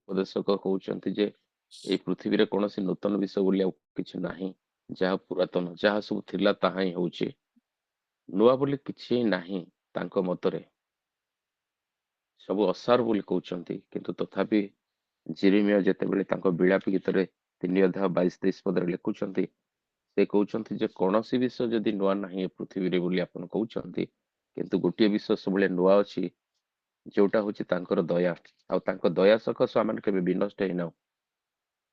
ଉପଦେଶକ କହୁଛନ୍ତି ଯେ ଏଇ ପୃଥିବୀରେ କୌଣସି ନୂତନ ବିଷୟ ବୋଲି ଆଉ କିଛି ନାହିଁ, ଯାହା ପୁରାତନ, ଯାହା ସବୁ ଥିଲା ତାହା ହିଁ ହଉଛି, ନୂଆ ବୋଲି କିଛି ନାହିଁ। ତାଙ୍କ ମତରେ ସବୁ ଅସାର ବୋଲି କହୁଛନ୍ତି, କିନ୍ତୁ ତଥାପି ଜିରିମିୟ ଯେତେବେଳେ ତାଙ୍କ ବିଳାପୀ ଗୀତରେ 3 ଅଧ୍ୟାୟ 22-23 ପଦରେ ଲେଖୁଛନ୍ତି, ସେ କହୁଛନ୍ତି ଯେ କୌଣସି ବିଷୟ ଯଦି ନୂଆ ନାହିଁ ଏ ପୃଥିବୀରେ ବୋଲି ଆପଣ କହୁଛନ୍ତି, କିନ୍ତୁ ଗୋଟିଏ ବିଷୟ ସବୁବେଳେ ନୂଆ ଅଛି, ଯୋଉଟା ହଉଛି ତାଙ୍କର ଦୟା। ଆଉ ତାଙ୍କ ଦୟା ସକାଶୁ ଆମେ କେବେ ବିନଷ୍ଟ ହେଇନାହୁଁ।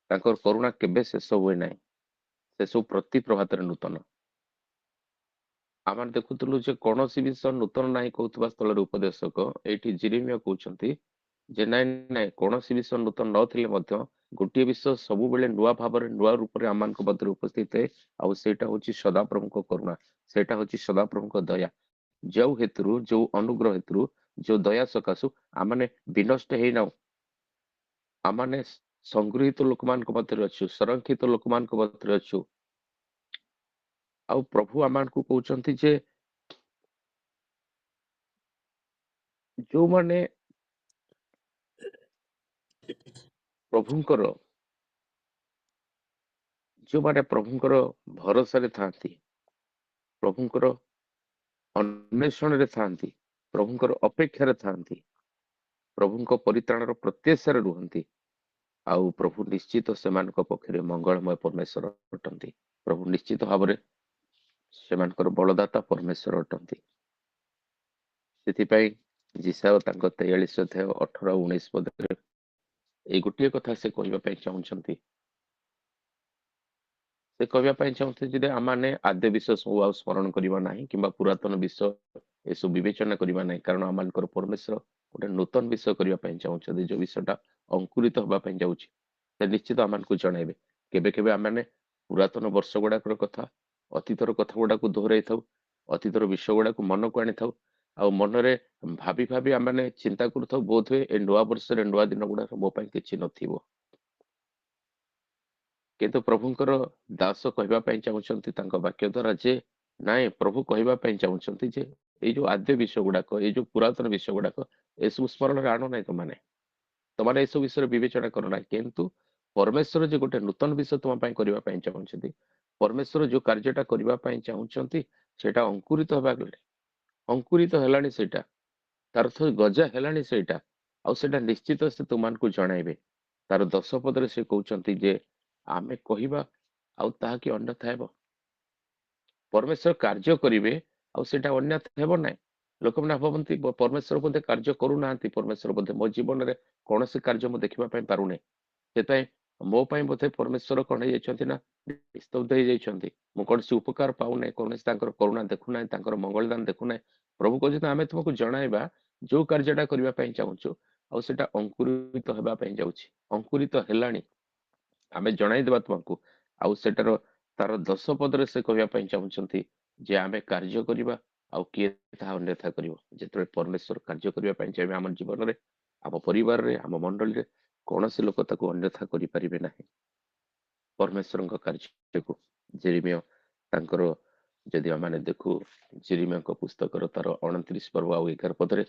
ତାଙ୍କର କରୁଣା କେବେ ଶେଷ ହୁଏ ନାହିଁ, ସେ ସବୁ ପ୍ରତି ପ୍ରଭାତରେ ନୂତନ। ଆମେ ଦେଖୁଥିଲୁ ଯେ କୌଣସି ବିଷୟ ନୂତନ ନାହିଁ କହୁଥିବା ସ୍ଥଳରେ ଉପଦେଶକ ଏଇଠି ଜିରିମିୟ କହୁଛନ୍ତି ଯେ ନାଇଁ ନାଇଁ, କୌଣସି ବିଷୟ ନୂତନ ନଥିଲେ ମଧ୍ୟ ଗୋଟିଏ ବିଷୟ ସବୁବେଳେ ନୂଆ ଭାବରେ ନୂଆ ରୂପରେ ଆମମାନଙ୍କ ମଧ୍ୟରେ ଉପସ୍ଥିତ ହୁଏ, ଆଉ ସେଇଟା ହଉଛି ସଦାପ୍ରଭୁଙ୍କ କରୁଣା, ସେଇଟା ହଉଛି ସଦାପ୍ରଭୁଙ୍କ ଦୟା। ଯୋଉ ହେତୁରୁ, ଯୋଉ ଅନୁଗ୍ରହ ହେତୁରୁ, ଯୋଉ ଦୟା ସକାଶୁ ଆମମାନେ ବିନଷ୍ଟ ହେଇନାହୁଁ, ଆମମାନେ ସଂଗୃହୀତ ଲୋକମାନଙ୍କ ମଧ୍ୟରେ ଅଛୁ, ସଂରକ୍ଷିତ ଲୋକମାନଙ୍କ ମଧ୍ୟରେ ଅଛୁ। ଆଉ ପ୍ରଭୁ ଆମମାନଙ୍କୁ କହୁଛନ୍ତି ଯେ ଯୋଉମାନେ ପ୍ରଭୁଙ୍କର ଯୋଉମାନେ ପ୍ରଭୁଙ୍କର ଭରସାରେ ଥାନ୍ତି, ପ୍ରଭୁଙ୍କର ଅନ୍ୱେଷଣରେ ଥାନ୍ତି, ପ୍ରଭୁଙ୍କର ଅପେକ୍ଷାରେ ଥାନ୍ତି, ପ୍ରଭୁଙ୍କ ପରିତ୍ରାଣର ପ୍ରତ୍ୟାଶାରେ ରୁହନ୍ତି, ଆଉ ପ୍ରଭୁ ନିଶ୍ଚିତ ସେମାନଙ୍କ ପକ୍ଷରେ ମଙ୍ଗଳମୟ ପରମେଶ୍ୱର ଅଟନ୍ତି। ପ୍ରଭୁ ନିଶ୍ଚିତ ଭାବରେ ସେମାନଙ୍କର ବଳଦାତା ପରମେଶ୍ୱର ଅଟନ୍ତି। ସେଥିପାଇଁ ଯିଶାୟ ତାଙ୍କ 43 ଅଧ୍ୟାୟ 18-19 ପଦରେ ଏଇ ଗୋଟିଏ କଥା ସେ କହିବା ପାଇଁ ଚାହୁଁଛନ୍ତି। ସେ କହିବା ପାଇଁ ଚାହୁଁଥିଲେ ଯେ ଆମମାନେ ଆଦ୍ୟ ବିଷୟ ସବୁ ଆଉ ସ୍ମରଣ କରିବା ନାହିଁ, କିମ୍ବା ପୁରାତନ ବିଷୟ ଏସବୁ ବିବେଚନା କରିବା ନାହିଁ, କାରଣ ଆମମାନଙ୍କର ପରମେଶ୍ୱର ଗୋଟେ ନୂତନ ବିଷୟ କରିବା ପାଇଁ ଚାହୁଁଛନ୍ତି, ଯୋଉ ବିଷୟଟା ଅଙ୍କୁରିତ ହେବା ପାଇଁ ଯାଉଛି। ସେ ନିଶ୍ଚିତ ଆମମାନଙ୍କୁ ଜଣାଇବେ। କେବେ କେବେ ଆମମାନେ ପୁରାତନ ବର୍ଷ ଗୁଡାକର କଥା, ଅତୀତର କଥା ଗୁଡାକୁ ଦୋହରାଇଥାଉ, ଅତୀତର ବିଷୟ ଗୁଡାକୁ ମନକୁ ଆଣିଥାଉ, ଆଉ ମନରେ ଭାବି ଭାବି ଆମମାନେ ଚିନ୍ତା କରୁଥାଉ ବୋଧହୁଏ ଏ ନୂଆ ବର୍ଷରେ ନୂଆ ଦିନ ଗୁଡାକ ମୋ ପାଇଁ କିଛି ନଥିବ। କିନ୍ତୁ ପ୍ରଭୁଙ୍କର ଦାସ କହିବା ପାଇଁ ଚାହୁଁଛନ୍ତି ତାଙ୍କ ବାକ୍ୟ ଦ୍ଵାରା ଯେ ନାଇଁ, ପ୍ରଭୁ କହିବା ପାଇଁ ଚାହୁଁଛନ୍ତି ଯେ ଏଇ ଯୋଉ ଆଦ୍ୟ ବିଷୟ ଗୁଡାକ, ଏଇ ଯୋଉ ପୁରାତନ ବିଷୟ ଗୁଡାକ, ଏସବୁ ସ୍ମରଣରେ ଆଣୁ ନାହିଁ। ତମାନେ ଏସବୁ ବିଷୟରେ ବିବେଚନା କର ନାହିଁ, କିନ୍ତୁ ପରମେଶ୍ୱର ଯେ ଗୋଟେ ନୂତନ ବିଷୟ ତୁମ ପାଇଁ କରିବା ପାଇଁ ଚାହୁଁଛନ୍ତି, ପରମେଶ୍ୱର ଯୋଉ କାର୍ଯ୍ୟଟା କରିବା ପାଇଁ ଚାହୁଁଛନ୍ତି, ସେଇଟା ଅଙ୍କୁରିତ ହେବା ବେଳେ ଅଙ୍କୁରିତ ହେଲାଣି, ସେଇଟା ତାର ଗଜା ହେଲାଣି ସେଇଟା, ଆଉ ସେଇଟା ନିଶ୍ଚିତ ସେ ତୁମମାନଙ୍କୁ ଜଣାଇବେ। ତାର 10 ପଦରେ ସେ କହୁଛନ୍ତି ଯେ ଆମେ କହିବା ଆଉ ତାହା କି ଅନ୍ୟଥା ହେବ। ପରମେଶ୍ୱର କାର୍ଯ୍ୟ କରିବେ ଆଉ ସେଇଟା ଅନ୍ୟଥା ହେବ ନାହିଁ। ଲୋକମାନେ ଭାବନ୍ତି ପରମେଶ୍ୱର ବୋଧେ କାର୍ଯ୍ୟ କରୁନାହାନ୍ତି, ପରମେଶ୍ୱର ବୋଧେ ମୋ ଜୀବନରେ କୌଣସି କାର୍ଯ୍ୟ ମୁଁ ଦେଖିବା ପାଇଁ ପାରୁନି, ସେଥିପାଇଁ ମୋ ପାଇଁ ବୋଧେ ପରମେଶ୍ୱର କଣ ହେଇଯାଇଛନ୍ତି ନା ନିସ୍ତବ୍ଧ ହେଇଯାଇଛନ୍ତି, ମୁଁ କୌଣସି ଉପକାର ପାଉନାହିଁ, କୌଣସି ତାଙ୍କର କରୁଣା ଦେଖୁନାହିଁ, ତାଙ୍କର ମଙ୍ଗଳଦାନ ଦେଖୁନାହିଁ। ପ୍ରଭୁ କହୁଛନ୍ତି ଆମେ ତୁମକୁ ଜଣାଇବା ଯୋଉ କାର୍ଯ୍ୟଟା କରିବା ପାଇଁ ଚାହୁଁଛୁ, ଆଉ ସେଟା ଅଙ୍କୁରିତ ହେବା ପାଇଁ ଯାଉଛି, ଅଙ୍କୁରିତ ହେଲାଣି, ଆମେ ଜଣାଇଦେବା ତୁମକୁ। ଆଉ ସେଟାର ତାର 10 ପଦରେ ସେ କହିବା ପାଇଁ ଚାହୁଁଛନ୍ତି ଯେ ଆମେ କାର୍ଯ୍ୟ କରିବା ଆଉ କିଏ ତାହା ଅନ୍ୟଥା କରିବ। ଯେତେବେଳେ ପରମେଶ୍ୱର କାର୍ଯ୍ୟ କରିବା ପାଇଁ ଚାହିଁବେ ଆମ ଜୀବନରେ, ଆମ ପରିବାରରେ, ଆମ ମଣ୍ଡଳୀରେ, କୌଣସି ଲୋକ ତାକୁ ଅନ୍ୟଥା କରିପାରିବେ ନାହିଁ ପରମେଶ୍ୱରଙ୍କ କାର୍ଯ୍ୟକୁ। ଜେରେମିୟ ତାଙ୍କର, ଯଦି ଆମେ ଦେଖୁ ଜେରେମିୟଙ୍କ ପୁସ୍ତକର ତାର 29 ପର୍ବ ଆଉ 11 ପଦରେ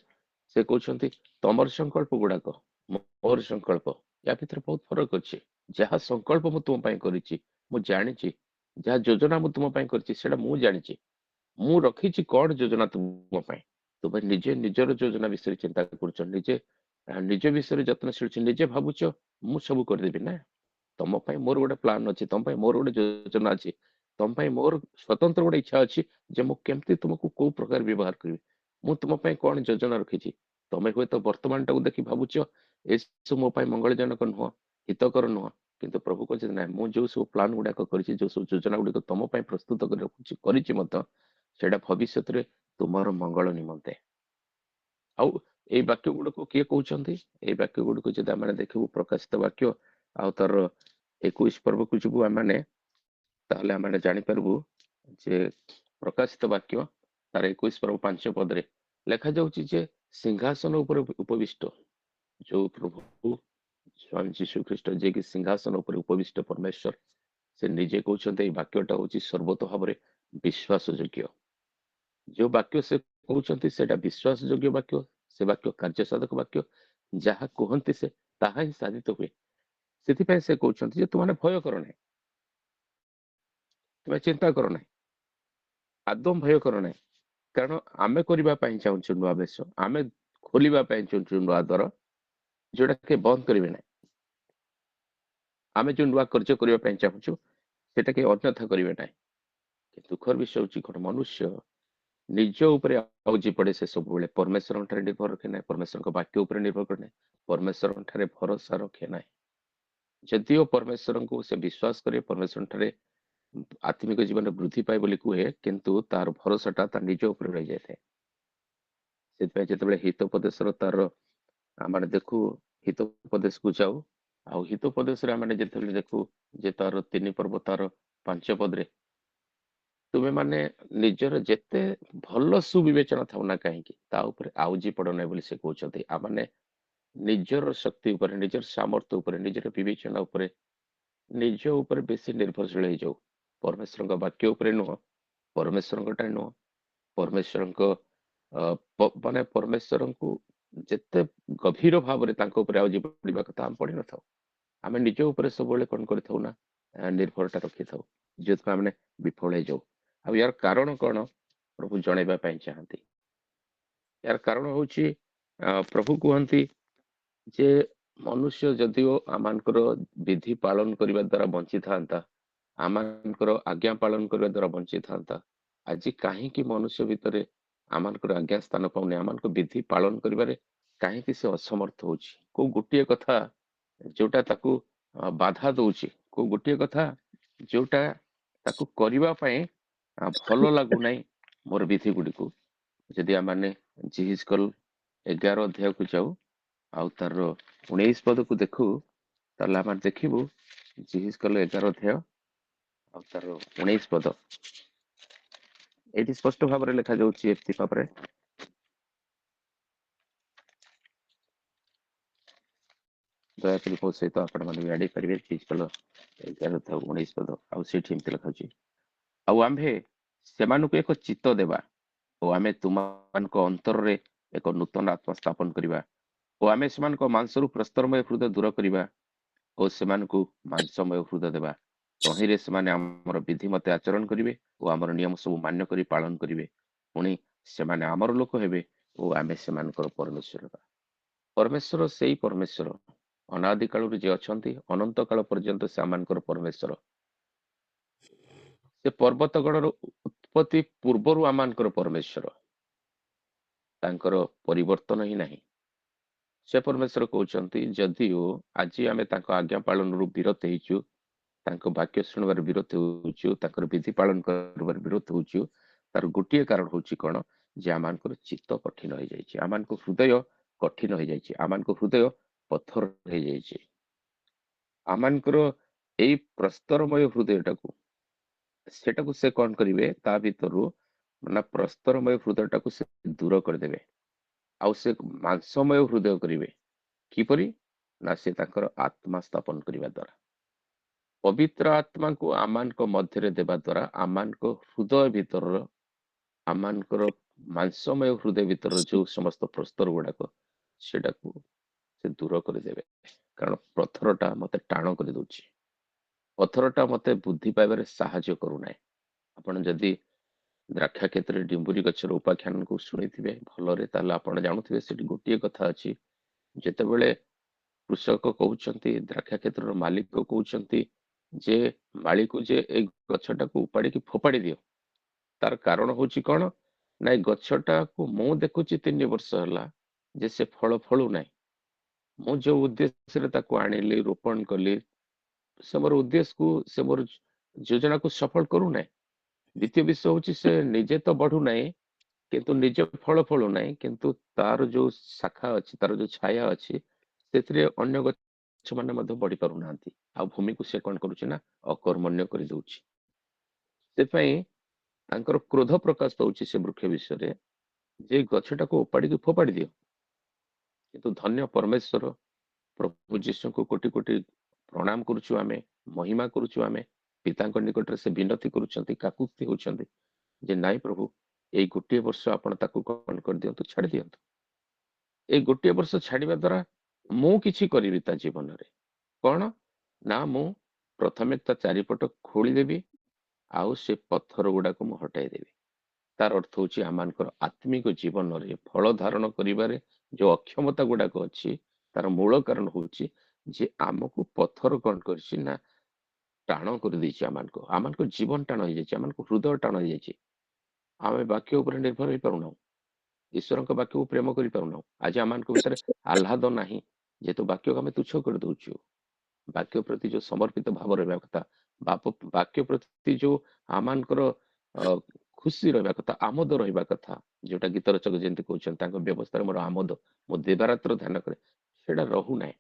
ସେ କହୁଛନ୍ତି ତମର ସଂକଳ୍ପ ଗୁଡାକ ମୋର ସଂକଳ୍ପ, ୟା ଭିତରେ ବହୁତ ଫରକ ଅଛି। ଯାହା ସଂକଳ୍ପ ମୁଁ ତୁମ ପାଇଁ କରିଛି ମୁଁ ଜାଣିଛି, ଯାହା ଯୋଜନା ମୁଁ ତୁମ ପାଇଁ କରିଛି ସେଇଟା ମୁଁ ଜାଣିଛି। ମୁଁ ରଖିଛି କଣ ଯୋଜନା ତୁମ ପାଇଁ। ତୁମେ ନିଜେ ନିଜର ଯୋଜନା ବିଷୟରେ ଚିନ୍ତା କରୁଛ, ନିଜେ ନିଜ ବିଷୟରେ ଯତ୍ନଶୀଳ, ନିଜେ ଭାବୁଛ ମୁଁ ସବୁ କରିଦେବି ନା। ତମ ପାଇଁ ମୋର ଗୋଟେ ପ୍ଲାନ ଅଛି, ତମ ପାଇଁ ମୋର ଗୋଟେ ଯୋଜନା ଅଛି, ତମ ପାଇଁ ମୋର ସ୍ୱତନ୍ତ୍ର ଗୋଟେ ଇଚ୍ଛା ଅଛି ଯେ ମୁଁ କେମିତି ତୁମକୁ କୋଉ ପ୍ରକାର ବ୍ୟବହାର କରିବି, ମୁଁ ତୁମ ପାଇଁ କଣ ଯୋଜନା ରଖିଛି। ତମେ ହୁଏତ ବର୍ତ୍ତମାନଟାକୁ ଦେଖି ଭାବୁଛ ଏସବୁ ମୋ ପାଇଁ ମଙ୍ଗଳଜନକ ନୁହଁ, ହିତକର ନୁହଁ, କିନ୍ତୁ ପ୍ରଭୁ କହିଛନ୍ତି ନାହିଁ, ମୁଁ ଯୋଉ ସବୁ ପ୍ଲାନ ଗୁଡାକ କରିଛି, ଯୋଉ ସବୁ ଯୋଜନା ଗୁଡିକ ତମ ପାଇଁ ପ୍ରସ୍ତୁତ କରି ରଖୁଛି, କରିଛି ମଧ୍ୟ, ସେଇଟା ଭବିଷ୍ୟତରେ ତୁମର ମଙ୍ଗଳ ନିମନ୍ତେ। ଆଉ ଏଇ ବାକ୍ୟ ଗୁଡିକୁ କିଏ କହୁଛନ୍ତି? ଏଇ ବାକ୍ୟ ଗୁଡିକୁ ଯଦି ଆମେ ଦେଖିବୁ ପ୍ରକାଶିତ ବାକ୍ୟ ଆଉ ତାର 21 ପର୍ବକୁ ଯିବୁ ଆମେ, ତାହେଲେ ଆମେ ଜାଣିପାରିବୁ ଯେ ପ୍ରକାଶିତ ବାକ୍ୟ ତାର 21 ପର୍ବ 5 ପଦରେ ଲେଖାଯାଉଛି ଯେ ସିଂହାସନ ଉପରେ ଉପବିଷ୍ଟ ଯୋଉ ପ୍ରଭୁ ସ୍ୱାମୀ ଯୀଶୁ ଖ୍ରୀଷ୍ଟ, ଯିଏକି ସିଂହାସନ ଉପରେ ଉପବିଷ୍ଟ ପରମେଶ୍ୱର, ସେ ନିଜେ କହୁଛନ୍ତି ଏଇ ବାକ୍ୟଟା ହଉଛି ସର୍ବତ ଭାବରେ ବିଶ୍ୱାସ ଯୋଗ୍ୟ। ଯୋଉ ବାକ୍ୟ ସେ କହୁଛନ୍ତି ସେଇଟା ବିଶ୍ୱାସ ଯୋଗ୍ୟ ବାକ୍ୟ, ସେ ବାକ୍ୟ କାର୍ଯ୍ୟ ସାଧକ ବାକ୍ୟ। ଯାହା କୁହନ୍ତି ସେ ତାହା ହିଁ ସାଧିତ ହୁଏ। ସେଥିପାଇଁ ସେ କହୁଛନ୍ତି ଯେ ତୁମେ ଭୟ କର ନାହିଁ, ତୁମେ ଚିନ୍ତା କର ନାହିଁ, ଆଦୌ ଭୟ କର ନାହିଁ। କାରଣ ଆମେ କରିବା ପାଇଁ ଚାହୁଁଛୁ ନୂଆ ବେଶ, ଆମେ ଖୋଲିବା ପାଇଁ ଚାହୁଁଛୁ ନୂଆ ଦ୍ୱାର, ଯୋଉଟା କି ବନ୍ଦ କରିବେ ନାହିଁ। ଆମେ ଯୋଉ ନୂଆ କାର୍ଯ୍ୟ କରିବା ପାଇଁ ଚାହୁଁଛୁ ସେଟା କେହି ଅନ୍ୟଥା କରିବେ ନାହିଁ। ଦୁଃଖର ବିଷୟ ହଉଛି ଗୋଟେ ମନୁଷ୍ୟ ନିଜ ଉପରେ ଆଉଜି ପଡେ, ସେ ସବୁବେଳେ ପରମେଶ୍ୱରଙ୍କ ଠାରେ ନିର୍ଭର ରଖେ ନାହିଁ, ପରମେଶ୍ୱରଙ୍କ ବାକ୍ୟ ଉପରେ ନିର୍ଭର କରେ ନାହିଁ, ପରମେଶ୍ୱରଙ୍କ ଠାରେ ଭରସା ରଖେ ନାହିଁ। ଯଦିଓ ପରମେଶ୍ୱରଙ୍କୁ ସେ ବିଶ୍ୱାସ କରେ, ପରମେଶ୍ୱରଙ୍କ ଠାରେ ଆତ୍ମିକ ଜୀବନରେ ବୃଦ୍ଧି ପାଏ ବୋଲି କୁହେ, କିନ୍ତୁ ତାର ଭରସାଟା ତା ନିଜ ଉପରେ ରହିଯାଇଥାଏ। ସେଥିପାଇଁ ଯେତେବେଳେ ହିତୋପଦେଶର ତାର ଆମେ ଦେଖୁ, ହିତୋପଦେଶକୁ ଯାଉ, ଆଉ ହିତୋପଦେଶରେ ଆମେ ଯେତେବେଳେ ଦେଖୁ ଯେ ତାର 3 ପର୍ବ ତାର 5 ପଦରେ, ତୁମେ ମାନେ ନିଜର ଯେତେ ଭଲ ସୁବିବେଚନା ଥାଉ ନା କାହିଁକି ତା ଉପରେ ଆଉଜି ପଡ ନାହିଁ ବୋଲି ସେ କହୁଛନ୍ତି। ଆମେ ନିଜର ଶକ୍ତି ଉପରେ, ନିଜର ସାମର୍ଥ୍ୟ ଉପରେ, ନିଜର ବିବେଚନା ଉପରେ, ନିଜ ଉପରେ ବେଶୀ ନିର୍ଭରଶୀଳ ହେଇଯାଉ, ପରମେଶ୍ୱରଙ୍କ ବାକ୍ୟ ଉପରେ ନୁହଁ, ପରମେଶ୍ୱରଙ୍କଟା ନୁହଁ, ପରମେଶ୍ୱରଙ୍କ ମାନେ ପରମେଶ୍ୱରଙ୍କୁ ଯେତେ ଗଭୀର ଭାବରେ ତାଙ୍କ ଉପରେ ଆଉଜି ପଡିବା କଥା ଆମେ ପଡିନଥାଉ। ଆମେ ନିଜ ଉପରେ ସବୁବେଳେ କଣ କରିଥାଉ ନା ନିର୍ଭରତା ରଖିଥାଉ, ଯୋଉଥିପାଇଁ ଆମେ ବିଫଳ ହେଇଯାଉ। ଆଉ ୟାର କାରଣ କଣ ପ୍ରଭୁ ଜଣେଇବା ପାଇଁ ଚାହାନ୍ତି। ୟାର କାରଣ ହଉଛି ପ୍ରଭୁ କୁହନ୍ତି ଯେ ମନୁଷ୍ୟ ଯଦିଓ ଆମମାନଙ୍କର ବିଧି ପାଳନ କରିବା ଦ୍ୱାରା ବଞ୍ଚିଥାନ୍ତା, ଆମମାନଙ୍କର ଆଜ୍ଞା ପାଳନ କରିବା ଦ୍ୱାରା ବଞ୍ଚିଥାନ୍ତା, ଆଜି କାହିଁକି ମନୁଷ୍ୟ ଭିତରେ ଆମମାନଙ୍କର ଆଜ୍ଞା ସ୍ଥାନ ପାଉନି, ଆମମାନଙ୍କ ବିଧି ପାଳନ କରିବାରେ କାହିଁକି ସେ ଅସମର୍ଥ ହଉଛି? କୋଉ ଗୋଟିଏ କଥା ଯୋଉଟା ତାକୁ ବାଧା ଦଉଛି, କୋଉ ଗୋଟିଏ କଥା ଯୋଉଟା ତାକୁ କରିବା ପାଇଁ ଭଲ ଲାଗୁନାହିଁ ମୋର ବିଧି ଗୁଡିକୁ। ଯଦି ଆମେ ଜିହିଜକଲ 11 ଅଧ୍ୟାୟକୁ ଯାଉ ଆଉ ତାର 19 ପଦକୁ ଦେଖୁ, ତାହେଲେ ଆମେ ଦେଖିବୁ ଜିହିଜକଲ 11 ଅଧ୍ୟାୟ ଆଉ ତାର 19 ପଦ, ଏଠି ସ୍ପଷ୍ଟ ଭାବରେ ଲେଖାଯାଉଛି ଏମିତି ଭାବରେ, ଦୟାକରି ମୋ ସହିତ ଆପଣ ମାନେ ବି ଆଡେଇ ପାରିବେ। ଜିହିଜକଲ 11 ଅଧ୍ୟାୟ 19 ପଦ, ଆଉ ସେଠି ଏମିତି ଲେଖାଯାଉଛି, ଆଉ ଆମ୍ଭେ ସେମାନଙ୍କୁ ଏକ ଚିତ୍ତ ଦେବା ଓ ଆମେ ତୁମମାନଙ୍କ ଅନ୍ତରରେ ଏକ ନୂତନ ଆତ୍ମା ସ୍ଥାପନ କରିବା ଓ ଆମେ ସେମାନଙ୍କ ମାଂସରୁ ପ୍ରସ୍ତରମୟ ହୃଦୟ ଦୂର କରିବା ଓ ସେମାନଙ୍କୁ ମାଂସମୟ ହୃଦୟ ଦେବା। ତହିଁରେ ସେମାନେ ଆମର ବିଧି ମତେ ଆଚରଣ କରିବେ ଓ ଆମର ନିୟମ ସବୁ ମାନ୍ୟ କରି ପାଳନ କରିବେ। ପୁଣି ସେମାନେ ଆମର ଲୋକ ହେବେ ଓ ଆମେ ସେମାନଙ୍କର ପରମେଶ୍ୱର ହେବା। ପରମେଶ୍ୱର ସେଇ ପରମେଶ୍ୱର ଅନାଦି କାଳରୁ ଯିଏ ଅଛନ୍ତି, ଅନନ୍ତ କାଳ ପର୍ଯ୍ୟନ୍ତ ସେ ଆମମାନଙ୍କର ପରମେଶ୍ୱର। ସେ ପର୍ବତ ଗଣର ଉତ୍ପତ୍ତି ପୂର୍ବରୁ ଆମମାନଙ୍କର ପରମେଶ୍ୱର, ତାଙ୍କର ପରିବର୍ତ୍ତନ ହିଁ ନାହିଁ। ସେ ପରମେଶ୍ୱର କହୁଛନ୍ତି ଯଦିଓ ଆଜି ଆମେ ତାଙ୍କ ଆଜ୍ଞା ପାଳନରୁ ବିରତ ହେଇଛୁ, ତାଙ୍କ ବାକ୍ୟ ଶୁଣିବାର ବିରୋଧ ହେଉଛୁ, ତାଙ୍କର ବିଧି ପାଳନ କରିବାର ବିରୋଧ ହେଉଛୁ, ତାର ଗୋଟିଏ କାରଣ ହଉଛି କଣ, ଯେ ଆମମାନଙ୍କର ଚିତ୍ତ କଠିନ ହେଇଯାଇଛି, ଆମମାନଙ୍କ ହୃଦୟ କଠିନ ହେଇଯାଇଛି, ଆମମାନଙ୍କ ହୃଦୟ ପଥର ହେଇଯାଇଛି। ଆମମାନଙ୍କର ଏଇ ପ୍ରସ୍ତରମୟ ହୃଦୟଟାକୁ, ସେଟାକୁ ସେ କଣ କରିବେ, ତା ଭିତରୁ ନା ପ୍ରସ୍ତରମୟ ହୃଦୟଟାକୁ ସେ ଦୂର କରିଦେବେ ଆଉ ସେ ମାଂସମୟ ହୃଦୟ କରିବେ। କିପରି? ନା ସେ ତାଙ୍କର ଆତ୍ମା ସ୍ଥାପନ କରିବା ଦ୍ୱାରା, ପବିତ୍ର ଆତ୍ମାକୁ ଆମମାନଙ୍କ ମଧ୍ୟରେ ଦେବା ଦ୍ୱାରା ଆମମାନଙ୍କ ହୃଦୟ ଭିତରର, ଆମମାନଙ୍କର ମାଂସମୟ ହୃଦୟ ଭିତରର ଯୋଉ ସମସ୍ତ ପ୍ରସ୍ତର ଗୁଡାକ ସେଟାକୁ ସେ ଦୂର କରିଦେବେ। କାରଣ ପଥରଟା ମତେ ଟାଣ କରିଦଉଛି, ପଥରଟା ମତେ ବୁଦ୍ଧି ପାଇବାରେ ସାହାଯ୍ୟ କରୁନାହିଁ। ଆପଣ ଯଦି ଦ୍ରାକ୍ଷା କ୍ଷେତ୍ରରେ ଡିମ୍ବୁରି ଗଛର ଉପାଖ୍ୟାନକୁ ଶୁଣିଥିବେ ଭଲରେ, ତାହେଲେ ଆପଣ ଜାଣୁଥିବେ ସେଠି ଗୋଟିଏ କଥା ଅଛି, ଯେତେବେଳେ କୃଷକ କହୁଛନ୍ତି, ଦ୍ରାକ୍ଷା କ୍ଷେତ୍ରର ମାଲିକ କହୁଛନ୍ତି ଯେ ମାଳିକୁ ଯେ ଏଇ ଗଛଟାକୁ ଉପାଡ଼ିକି ଫୋପାଡ଼ି ଦିଅ, ତାର କାରଣ ହଉଛି କଣ ନା ଏଇ ଗଛଟାକୁ ମୁଁ ଦେଖୁଛି 3 ବର୍ଷ ହେଲା ଯେ ସେ ଫଳ ଫଳୁ ନାହିଁ, ମୁଁ ଯୋଉ ଉଦ୍ଦେଶ୍ୟରେ ତାକୁ ଆଣିଲି, ରୋପଣ କଲି, ସେ ମୋର ଉଦ୍ଦେଶ୍ୟକୁ, ସେ ମୋର ଯୋଜନାକୁ ସଫଳ କରୁନାହିଁ। ଦ୍ୱିତୀୟ ବିଷୟ ହଉଛି ସେ ନିଜେ ତ ବଢୁନାହିଁ, କିନ୍ତୁ ନିଜ ଫଳ ଫଳୁନାହିଁ, କିନ୍ତୁ ତାର ଯୋଉ ଶାଖା ଅଛି, ତାର ଯୋଉ ଛାୟା ଅଛି, ସେଥିରେ ଅନ୍ୟ ଗଛ ମାନେ ମଧ୍ୟ ବଢି ପାରୁନାହାନ୍ତି, ଆଉ ଭୂମିକୁ ସେ କଣ କରୁଛି ନା ଅକର୍ମଣ୍ୟ କରିଦଉଛି। ସେଥିପାଇଁ ତାଙ୍କର କ୍ରୋଧ ପ୍ରକାଶ ପାଉଛି ସେ ବୃକ୍ଷ ବିଷୟରେ ଯେ ଗଛଟାକୁ ଉପାଡ଼ିକି ଫୋପାଡ଼ି ଦିଅ। କିନ୍ତୁ ଧନ୍ୟ ପରମେଶ୍ୱର ପ୍ରଭୁ ଯୀଶୁଙ୍କୁ କୋଟି କୋଟି ପ୍ରଣାମ କରୁଛୁ, ଆମେ ମହିମା କରୁଛୁ, ଆମେ ପିତାଙ୍କ ନିକଟରେ ସେ ବିନତି କରୁଛନ୍ତି, କାକୁତି ହଉଛନ୍ତି ଯେ ନାଇଁ ପ୍ରଭୁ, ଏଇ ଗୋଟିଏ ବର୍ଷ ଆପଣ ତାକୁ କଣ କରିଦିଅନ୍ତୁ, ଛାଡି ଦିଅନ୍ତୁ। ଏଇ ଗୋଟିଏ ବର୍ଷ ଛାଡିବା ଦ୍ୱାରା ମୁଁ କିଛି କରିବି ତା ଜୀବନରେ କଣ ନା ମୁଁ ପ୍ରଥମେ ତା ଚାରିପଟ ଖୋଳିଦେବି ଆଉ ସେ ପଥର ଗୁଡାକୁ ମୁଁ ହଟାଇଦେବି। ତାର ଅର୍ଥ ହଉଛି ଆମମାନଙ୍କର ଆତ୍ମିକ ଜୀବନରେ ଫଳ ଧାରଣ କରିବାରେ ଯୋଉ ଅକ୍ଷମତା ଗୁଡାକ ଅଛି ତାର ମୂଳ କାରଣ ହଉଛି ଯେ ଆମକୁ ପଥର କଣ କରିଛି ନା ଟାଣ କରିଦେଇଛି। ଆମମାନଙ୍କ ଜୀବନ ଟାଣ ହେଇଯାଇଛି, ଆମମାନଙ୍କ ହୃଦୟ ଟାଣ ହେଇଯାଇଛି। ଆମେ ବାକ୍ୟ ଉପରେ ନିର୍ଭର ହେଇପାରୁନାହୁଁ, ଈଶ୍ୱରଙ୍କ ବାକ୍ୟକୁ ପ୍ରେମ କରିପାରୁନାହୁଁ। ଆଜି ଆମମାନଙ୍କ ଭିତରେ ଆହ୍ଲାଦ ନାହିଁ, ଯେହେତୁ ବାକ୍ୟକୁ ଆମେ ତୁଚ୍ଛ କରିଦଉଛୁ। ବାକ୍ୟ ପ୍ରତି ଯୋଉ ସମର୍ପିତ ଭାବ ରହିବା କଥା, ବାକ୍ୟ ପ୍ରତି ଯୋଉ ଆମମାନଙ୍କର ଖୁସି ରହିବା କଥା, ଆମୋଦ ରହିବା କଥା, ଯୋଉଟା ଗୀତ ରଚକ ଯେମିତି କହୁଛନ୍ତି ତାଙ୍କ ବ୍ୟବସ୍ଥାରେ ମୋର ଆମୋଦ, ମୁଁ ଦିବାରାତ୍ର ଧ୍ୟାନ କରେ, ସେଇଟା ରହୁନାହିଁ।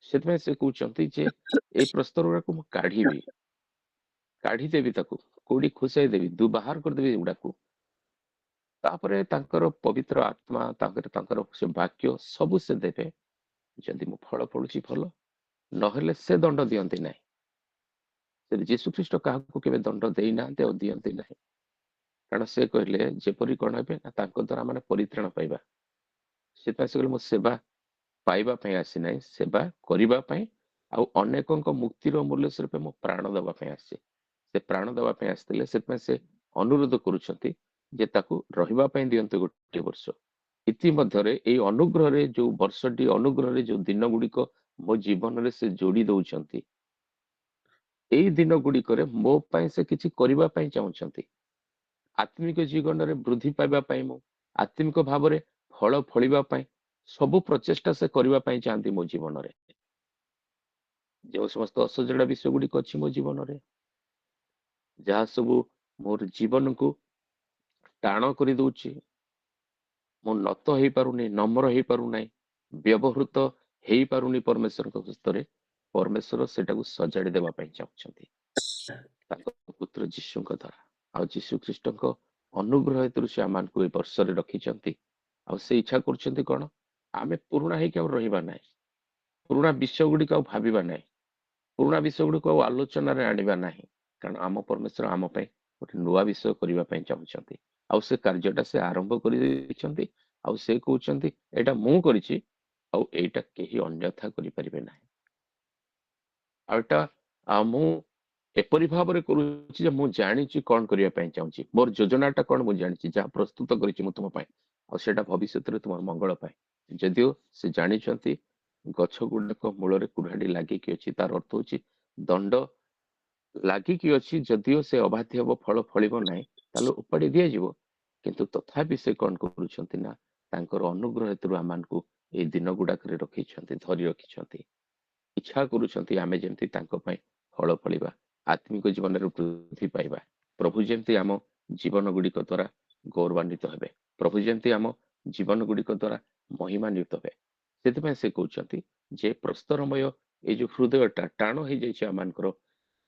ସେଥିପାଇଁ ସେ କହୁଛନ୍ତି ଯେ ଏଇ ପ୍ରସ୍ତାବ ଗୁଡାକୁ ମୁଁ କାଢିଦେବି, ତାକୁ କୋଉଠି ଖୁସାଇ ଦେବି, ବାହାର କରିଦେବି ଏଗୁଡାକୁ। ତାପରେ ତାଙ୍କର ପବିତ୍ର ଆତ୍ମା, ତାଙ୍କର ସେ ବାକ୍ୟ ସବୁ ସେ ଦେବେ। ଯଦି ମୁଁ ଫଳ ଫଳୁଛି ଭଲ, ନହେଲେ ସେ ଦଣ୍ଡ ଦିଅନ୍ତି ନାହିଁ। ଯୀଶୁ ଖ୍ରୀଷ୍ଟ କାହାକୁ କେବେ ଦଣ୍ଡ ଦେଇନାହାନ୍ତି ଆଉ ଦିଅନ୍ତି ନାହିଁ, କାରଣ ସେ କହିଲେ ଯେପରି କଣ ହେବେ ନା ତାଙ୍କ ଦ୍ୱାରା ମାନେ ପରିତ୍ରାଣ ପାଇବା। ସେଥିପାଇଁ ସେ କହିଲେ ମୁଁ ସେବା ପାଇବା ପାଇଁ ଆସିନାହିଁ, ସେବା କରିବା ପାଇଁ ଆଉ ଅନେକଙ୍କ ମୁକ୍ତିର ମୂଲ୍ୟ ସ୍ୱରୂପ ମୁଁ ପ୍ରାଣ ଦେବା ପାଇଁ ଆସିଛି। ସେ ପ୍ରାଣ ଦେବା ପାଇଁ ଆସିଥିଲେ, ସେଥିପାଇଁ ସେ ଅନୁରୋଧ କରୁଛନ୍ତି ଯେ ତାକୁ ରହିବା ପାଇଁ ଦିଅନ୍ତୁ ଗୋଟିଏ ବର୍ଷ। ଇତିମଧ୍ୟରେ ଏଇ ଅନୁଗ୍ରହରେ ଯୋଉ ବର୍ଷଟି, ଅନୁଗ୍ରହରେ ଯୋଉ ଦିନ ଗୁଡିକ ମୋ ଜୀବନରେ ସେ ଯୋଡି ଦଉଛନ୍ତି, ଏଇ ଦିନ ଗୁଡିକରେ ମୋ ପାଇଁ ସେ କିଛି କରିବା ପାଇଁ ଚାହୁଁଛନ୍ତି। ଆତ୍ମିକ ଜୀବନରେ ବୃଦ୍ଧି ପାଇବା ପାଇଁ, ମୁଁ ଆତ୍ମିକ ଭାବରେ ଫଳ ଫଳିବା ପାଇଁ ସବୁ ପ୍ରଚେଷ୍ଟା ସେ କରିବା ପାଇଁ ଚାହାନ୍ତି ମୋ ଜୀବନରେ। ଯେଉଁ ସମସ୍ତ ଅସଜଡ଼ା ବିଷୟ ଗୁଡିକ ଅଛି ମୋ ଜୀବନରେ, ଯାହା ସବୁ ମୋର ଜୀବନକୁ ଟାଣ କରିଦଉଛି, ମୁଁ ନତ ହେଇପାରୁନି, ନମ୍ର ହେଇପାରୁନାହିଁ, ବ୍ୟବହୃତ ହେଇପାରୁନି ପରମେଶ୍ୱରଙ୍କ ହସ୍ତରେ, ପରମେଶ୍ୱର ସେଟାକୁ ସଜାଡି ଦେବା ପାଇଁ ଚାହୁଁଛନ୍ତି ତାଙ୍କ ପୁତ୍ର ଯୀଶୁଙ୍କ ଦ୍ୱାରା। ଆଉ ଯୀଶୁ ଖ୍ରୀଷ୍ଟଙ୍କ ଅନୁଗ୍ରହ ହେତୁ ସେ ଆମମାନଙ୍କୁ ଏ ବର୍ଷରେ ରଖିଛନ୍ତି। ଆଉ ସେ ଇଚ୍ଛା କରୁଛନ୍ତି କଣ, ଆମେ ପୁରୁଣା ହେଇକି ଆଉ ରହିବା ନାହିଁ, ପୁରୁଣା ବିଷୟ ଗୁଡିକ ଆଉ ଭାବିବା ନାହିଁ, ପୁରୁଣା ବିଷୟ ଗୁଡିକ ଆଉ ଆଲୋଚନାରେ ଆଣିବା ନାହିଁ, କାରଣ ଆମ ପରମେଶ୍ୱର ଆମ ପାଇଁ ଗୋଟେ ନୂଆ ବିଷୟ କରିବା ପାଇଁ ଚାହୁଁଛନ୍ତି। ଆଉ ସେ କାର୍ଯ୍ୟଟା ସେ ଆରମ୍ଭ କରିଦେଇଛନ୍ତି। ଆଉ ସେ କହୁଛନ୍ତି ଏଇଟା ମୁଁ କରିଛି, ଆଉ ଏଇଟା କେହି ଅନ୍ୟଥା କରିପାରିବେ ନାହିଁ। ଆଉ ଏଇଟା ମୁଁ ଏପରି ଭାବରେ କରୁଛି ଯେ ମୁଁ ଜାଣିଛି କଣ କରିବା ପାଇଁ ଚାହୁଁଛି, ମୋର ଯୋଜନାଟା କଣ ମୁଁ ଜାଣିଛି, ଯାହା ପ୍ରସ୍ତୁତ କରିଛି ମୁଁ ତୁମ ପାଇଁ, ଆଉ ସେଇଟା ଭବିଷ୍ୟତରେ ତୁମର ମଙ୍ଗଳ ପାଇଁ। ଯଦିଓ ସେ ଜାଣିଛନ୍ତି ଗଛ ଗୁଡାକ ମୂଳରେ କୁରାଢି ଲାଗିକି ଅଛି, ତାର ଅର୍ଥ ହଉଛି ଦଣ୍ଡ ଲାଗିକି ଅଛି। ଯଦିଓ ସେ ଅବାଧ୍ୟ ହବ, ଫଳ ଫଳିବ ନାହିଁ, ତାହେଲେ ଉପାଡି ଦିଆଯିବ। କିନ୍ତୁ ତଥାପି ସେ କଣ କରୁଛନ୍ତି ନା ତାଙ୍କର ଅନୁଗ୍ରହ ହେତୁ ଆମମାନଙ୍କୁ ଏଇ ଦିନ ଗୁଡାକରେ ରଖିଛନ୍ତି, ଧରି ରଖିଛନ୍ତି। ଇଚ୍ଛା କରୁଛନ୍ତି ଆମେ ଯେମିତି ତାଙ୍କ ପାଇଁ ଫଳ ଫଳିବା, ଆତ୍ମିକ ଜୀବନରେ ବୃଦ୍ଧି ପାଇବା। ପ୍ରଭୁ ଯେମିତି ଆମ ଜୀବନ ଗୁଡିକ ଦ୍ୱାରା ଗୌରବାନ୍ୱିତ ହେବେ, ପ୍ରଭୁ ଯେମିତି ଆମ ଜୀବନ ଗୁଡିକ ଦ୍ୱାରା ମହିମାନ୍ୱିତ ହେବେ। ସେଥିପାଇଁ ସେ କହୁଛନ୍ତି ଯେ ପ୍ରସ୍ତରମୟ ଏଇ ଯୋଉ ହୃଦୟଟା ଟାଣ ହେଇଯାଇଛି ଆମମାନଙ୍କର,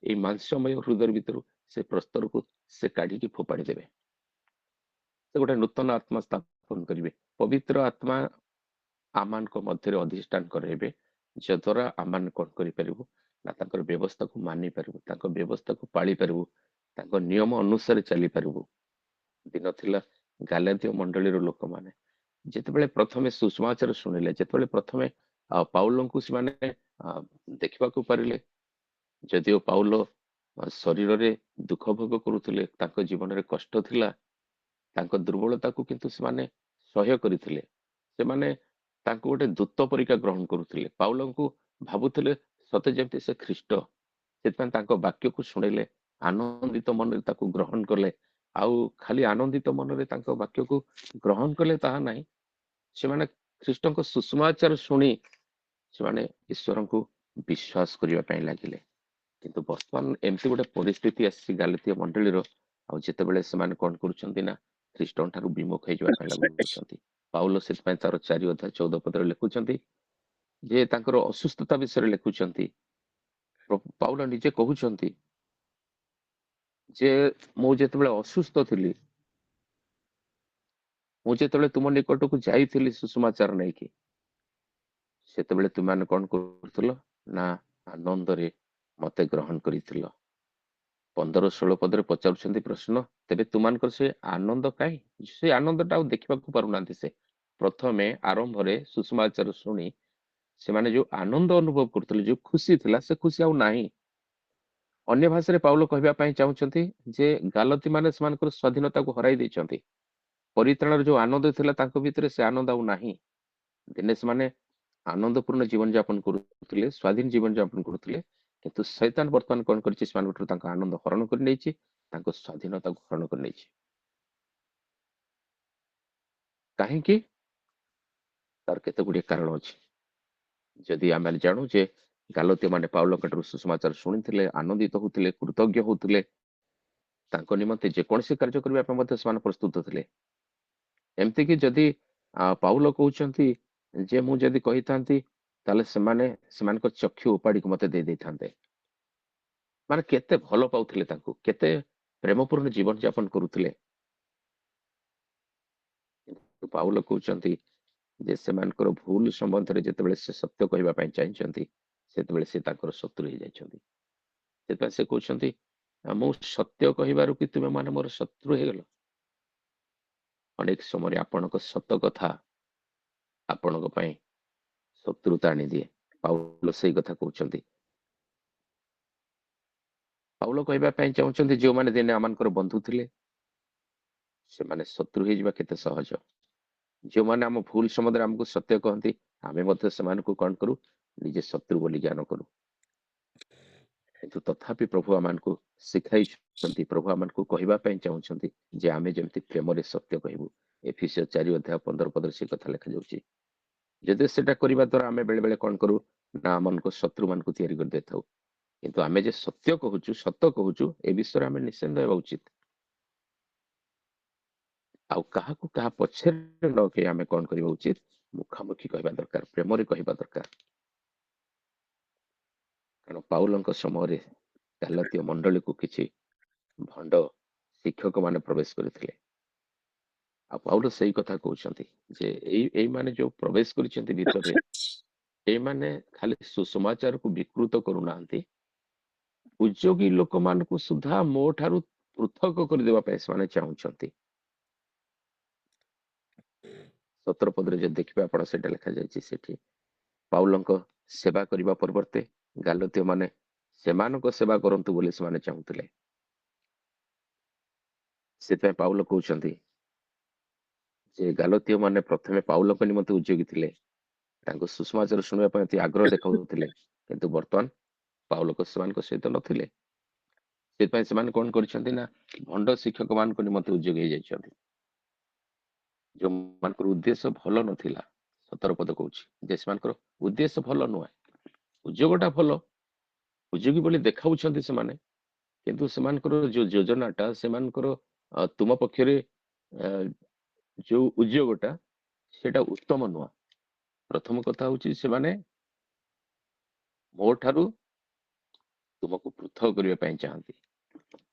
ଏଇ ମାଂସମୟ ହୃଦୟ ଭିତରୁ ସେ ପ୍ରସ୍ତରକୁ ସେ କାଢିକି ଫୋପାଡି ଦେବେ। ସେ ଗୋଟେ ନୂତନ ଆତ୍ମା ସ୍ଥାପନ କରିବେ, ପବିତ୍ର ଆତ୍ମା ଆମମାନଙ୍କ ମଧ୍ୟରେ ଅଧିଷ୍ଠାନ କରାଇବେ, ଯଦ୍ୱାରା ଆମମାନେ କଣ କରିପାରିବୁ ନା ତାଙ୍କର ବ୍ୟବସ୍ଥାକୁ ମାନିପାରିବୁ, ତାଙ୍କ ବ୍ୟବସ୍ଥାକୁ ପାଳିପାରିବୁ, ତାଙ୍କ ନିୟମ ଅନୁସାରେ ଚାଲିପାରିବୁ। ଦିନ ଥିଲା ଗାଲାତୀୟ ମଣ୍ଡଳୀର ଲୋକମାନେ ଯେତେବେଳେ ପ୍ରଥମେ ସୁସମାଚାର ଶୁଣିଲେ, ଯେତେବେଳେ ପ୍ରଥମେ ପାଉଲଙ୍କୁ ସେମାନେ ଦେଖିବାକୁ ପାରିଲେ, ଯଦିଓ ପାଉଲ ଶରୀରରେ ଦୁଃଖ ଭୋଗ କରୁଥିଲେ, ତାଙ୍କ ଜୀବନରେ କଷ୍ଟ ଥିଲା, ତାଙ୍କ ଦୁର୍ବଳତାକୁ କିନ୍ତୁ ସେମାନେ ସହ୍ୟ କରିଥିଲେ। ସେମାନେ ତାଙ୍କୁ ଗୋଟେ ଦୂତ ପରିକା ଗ୍ରହଣ କରୁଥିଲେ, ପାଉଲଙ୍କୁ ଭାବୁଥିଲେ ସତେ ଯେମିତି ସେ ଖ୍ରୀଷ୍ଟ। ସେଥିପାଇଁ ତାଙ୍କ ବାକ୍ୟକୁ ଶୁଣିଲେ, ଆନନ୍ଦିତ ମନରେ ତାକୁ ଗ୍ରହଣ କଲେ। ଆଉ ଖାଲି ଆନନ୍ଦିତ ମନରେ ତାଙ୍କ ବାକ୍ୟକୁ ଗ୍ରହଣ କଲେ ତାହା ନାହିଁ, ସେମାନେ ଖ୍ରୀଷ୍ଟଙ୍କ ସୁସମାଚାର ଶୁଣି ସେମାନେ ଈଶ୍ୱରଙ୍କୁ ବିଶ୍ୱାସ କରିବା ପାଇଁ ଲାଗିଲେ। କିନ୍ତୁ ବର୍ତ୍ତମାନ ଏମିତି ଗୋଟେ ପରିସ୍ଥିତି ଆସିଛି ଗାଲାତୀୟ ମଣ୍ଡଳୀର, ଆଉ ଯେତେବେଳେ ସେମାନେ କଣ କରୁଛନ୍ତି ନା ଖ୍ରୀଷ୍ଟଙ୍କ ଠାରୁ ବିମୁଖ ହେଇଯିବା ପାଇଁ ଲାଗୁଛନ୍ତି। ପାଉଲ ସେଥିପାଇଁ ତାର 4:14 ଲେଖୁଛନ୍ତି ଯେ ତାଙ୍କର ଅସୁସ୍ଥତା ବିଷୟରେ ଲେଖୁଛନ୍ତି। ପାଉଲ ନିଜେ କହୁଛନ୍ତି ଯେ ମୁଁ ଯେତେବେଳେ ଅସୁସ୍ଥ ଥିଲି, ମୁଁ ଯେତେବେଳେ ତୁମ ନିକଟକୁ ଯାଇଥିଲି ସୁସମାଚାର ନେଇକି, ସେତେବେଳେ ତୁମମାନେ କଣ କରୁଥିଲ ନା ଆନନ୍ଦରେ ମତେ ଗ୍ରହଣ କରିଥିଲ। 15-16 ପଦରେ ପଚାରୁଛନ୍ତି ପ୍ରଶ୍ନ, ତେବେ ତୁମାନଙ୍କର ସେ ଆନନ୍ଦ କାହିଁ? ସେ ଆନନ୍ଦଟା ଆଉ ଦେଖିବାକୁ ପାରୁନାହାନ୍ତି। ସେ ପ୍ରଥମେ ଆରମ୍ଭରେ ସୁସମାଚାର ଶୁଣି ସେମାନେ ଯୋଉ ଆନନ୍ଦ ଅନୁଭବ କରୁଥିଲେ, ଯୋଉ ଖୁସି ଥିଲା, ସେ ଖୁସି ଆଉ ନାହିଁ। ଅନ୍ୟ ଭାଷାରେ ପାଉଲ କହିବା ପାଇଁ ଚାହୁଁଛନ୍ତି ଯେ ଗାଲତୀ ମାନେ ସେମାନଙ୍କର ସ୍ୱାଧୀନତାକୁ ହରାଇ ଦେଇଛନ୍ତି। ପରିତ୍ରାଣର ଯୋଉ ଆନନ୍ଦ ଥିଲା ତାଙ୍କ ଭିତରେ ସେ ଆନନ୍ଦ ଆଉ ନାହିଁ। ଦିନେ ସେମାନେ ଆନନ୍ଦପୂର୍ଣ୍ଣ ଜୀବନ ଯାପନ କରୁଥିଲେ, ସ୍ୱାଧୀନ ଜୀବନ ଯାପନ କରୁଥିଲେ, କିନ୍ତୁ ଶୈତାନ ବର୍ତ୍ତମାନ କଣ କରିଛି, ସେମାନଙ୍କଠାରୁ ତାଙ୍କ ଆନନ୍ଦ ହରଣ କରି ନେଇଛି, ତାଙ୍କ ସ୍ୱାଧୀନତାକୁ ହରଣ କରି ନେଇଛି। କାହିଁକି? ତାର କେତେ ଗୁଡିଏ କାରଣ ଅଛି। ଯଦି ଆମେ ଜାଣୁ ଯେ ଗାଲତୀୟ ମାନେ ପାଉଲଙ୍କଠାରୁ ସୁସମାଚାର ଶୁଣିଥିଲେ, ଆନନ୍ଦିତ ହଉଥିଲେ, କୃତଜ୍ଞ ହଉଥିଲେ, ତାଙ୍କ ନିମନ୍ତେ ଯେକୌଣସି କାର୍ଯ୍ୟ କରିବା ପାଇଁ ମଧ୍ୟ ସେମାନେ ପ୍ରସ୍ତୁତ ଥିଲେ। ଏମିତିକି ଯଦି ପାଉଲ କହୁଛନ୍ତି ଯେ ମୁଁ ଯଦି କହିଥାନ୍ତି ତାହେଲେ ସେମାନେ ସେମାନଙ୍କ ଚକ୍ଷୁ ଉପାଡ଼ିକି ମତେ ଦେଇ ଦେଇଥାନ୍ତେ। ମାନେ କେତେ ଭଲ ପାଉଥିଲେ ତାଙ୍କୁ, କେତେ ପ୍ରେମପୂର୍ଣ୍ଣ ଜୀବନ ଯାପନ କରୁଥିଲେ। କିନ୍ତୁ ପାଉଲ କହୁଛନ୍ତି ଯେ ସେମାନଙ୍କର ଭୁଲ ସମ୍ବନ୍ଧରେ ଯେତେବେଳେ ସେ ସତ୍ୟ କହିବା ପାଇଁ ଚାହିଁଛନ୍ତି, ସେତେବେଳେ ସେ ତାଙ୍କର ଶତ୍ରୁ ହେଇଯାଇଛନ୍ତି। ସେଥିପାଇଁ ସେ କହୁଛନ୍ତି ମୁଁ ସତ୍ୟ କହିବାରୁ କି ତୁମେ ମାନେ ମୋର ଶତ୍ରୁ ହେଇଗଲ। ଅନେକ ସମୟରେ ଆପଣଙ୍କ ସତ କଥା ଆପଣଙ୍କ ପାଇଁ ଶତ୍ରୁତା ଆଣିଦିଏ। ପାଉଲ ସେଇ କଥା କହୁଛନ୍ତି। ପାଉଲ କହିବା ପାଇଁ ଚାହୁଁଛନ୍ତି ଯେଉଁମାନେ ଦିନେ ଆମମାନଙ୍କର ବନ୍ଧୁ ଥିଲେ, ସେମାନେ ଶତ୍ରୁ ହେଇଯିବା କେତେ ସହଜ। ଯେଉଁମାନେ ଆମ ଭୁଲ ସମ୍ବନ୍ଧରେ ଆମକୁ ସତ୍ୟ କହନ୍ତି, ଆମେ ମଧ୍ୟ ସେମାନଙ୍କୁ କଣ କରୁ, ନିଜେ ଶତ୍ରୁ ବୋଲି ଜ୍ଞାନ କରୁ। କିନ୍ତୁ ତଥାପି ପ୍ରଭୁ ଆମମାନଙ୍କୁ ଶିଖାଇଛନ୍ତି, ପ୍ରଭୁ ଆମମାନଙ୍କୁ କହିବା ପାଇଁ ଚାହୁଁଛନ୍ତି ଯେ ଆମେ ଯେମିତି ପ୍ରେମରେ ସତ୍ୟ କହିବୁ। ଏଫେସୀୟ 4:15 ସେ କଥା ଲେଖାଯାଉଛି। ଯଦି ସେଟା କରିବା ଦ୍ୱାରା ଆମେ ବେଳେ ବେଳେ କଣ କରୁ ନା ଆମମାନଙ୍କ ଶତ୍ରୁ ମାନଙ୍କୁ ତିଆରି କରି ଦେଇଥାଉ। କିନ୍ତୁ ଆମେ ଯେ ସତ୍ୟ କହୁଛୁ, ସତ କହୁଛୁ, ଏ ବିଷୟରେ ଆମେ ନିଶ୍ଚିନ୍ତ ହେବା ଉଚିତ। ଆଉ କାହାକୁ କାହା ପଛରେ ନ କହି ଆମେ କଣ କରିବା ଉଚିତ, ମୁଖାମୁଖି କହିବା ଦରକାର, ପ୍ରେମରେ କହିବା ଦରକାର। କାରଣ ପାଉଲଙ୍କ ସମୟରେ ଗାଲାତୀୟ ମଣ୍ଡଳୀକୁ କିଛି ଭଣ୍ଡ ଶିକ୍ଷକ ମାନେ ପ୍ରବେଶ କରିଥିଲେ। ଆଉ ପାଉଲ ସେଇ କଥା କହୁଛନ୍ତି ଯେ ଏଇମାନେ ଯୋଉ ପ୍ରବେଶ କରିଛନ୍ତି ଭିତରେ, ଏଇମାନେ ଖାଲି ସୁସମାଚାରକୁ ବିକୃତ କରୁନାହାନ୍ତି, ଉଦ୍ୟୋଗୀ ଲୋକମାନଙ୍କୁ ସୁଦ୍ଧା ମୋ ଠାରୁ ପୃଥକ କରିଦେବା ପାଇଁ ସେମାନେ ଚାହୁଁଛନ୍ତି। 17 ଯଦି ଦେଖିବେ ଆପଣ, ସେଇଟା ଲେଖାଯାଇଛି ସେଠି ପାଉଲଙ୍କ ସେବା କରିବା ପରିବର୍ତ୍ତେ ଗାଲତୀୟ ମାନେ ସେମାନଙ୍କ ସେବା କରନ୍ତୁ ବୋଲି ସେମାନେ ଚାହୁଁଥିଲେ। ସେଥିପାଇଁ ପାଉଲ କହୁଛନ୍ତି ଯେ ଗାଲତୀୟ ମାନେ ପ୍ରଥମେ ପାଉଲଙ୍କ ନିମନ୍ତେ ଉଦ୍ୟୋଗୀ ଥିଲେ, ତାଙ୍କୁ ସୁସମାଚାର ଶୁଣିବା ପାଇଁ ଅତି ଆଗ୍ରହ ଦେଖାଉଥିଲେ, କିନ୍ତୁ ବର୍ତ୍ତମାନ ପାଉଲଙ୍କ ସେମାନଙ୍କ ସହିତ ନଥିଲେ। ସେଥିପାଇଁ ସେମାନେ କଣ କରିଛନ୍ତି ନା ଭଣ୍ଡ ଶିକ୍ଷକ ମାନଙ୍କ ନିମନ୍ତେ ଉଦ୍ୟୋଗୀ ହେଇଯାଇଛନ୍ତି, ଯୋଉମାନଙ୍କର ଉଦ୍ଦେଶ୍ୟ ଭଲ ନଥିଲା। 17 କହୁଛି ଯେ ସେମାନଙ୍କର ଉଦ୍ଦେଶ୍ୟ ଭଲ ନୁହେଁ, ଉଦ୍ୟୋଗଟା ଭଲ, ଉଦ୍ୟୋଗୀ ବୋଲି ଦେଖାଉଛନ୍ତି ସେମାନେ, କିନ୍ତୁ ସେମାନଙ୍କର ଯୋଉ ଯୋଜନାଟା, ସେମାନଙ୍କର ତୁମ ପକ୍ଷରେ ଯୋଉ ଉଦ୍ୟୋଗଟା, ସେଟା ଉତ୍ତମ ନୁହଁ। ପ୍ରଥମ କଥା ହଉଛି ସେମାନେ ମୋ ଠାରୁ ତୁମକୁ ପୃଥକ କରିବା ପାଇଁ ଚାହାନ୍ତି।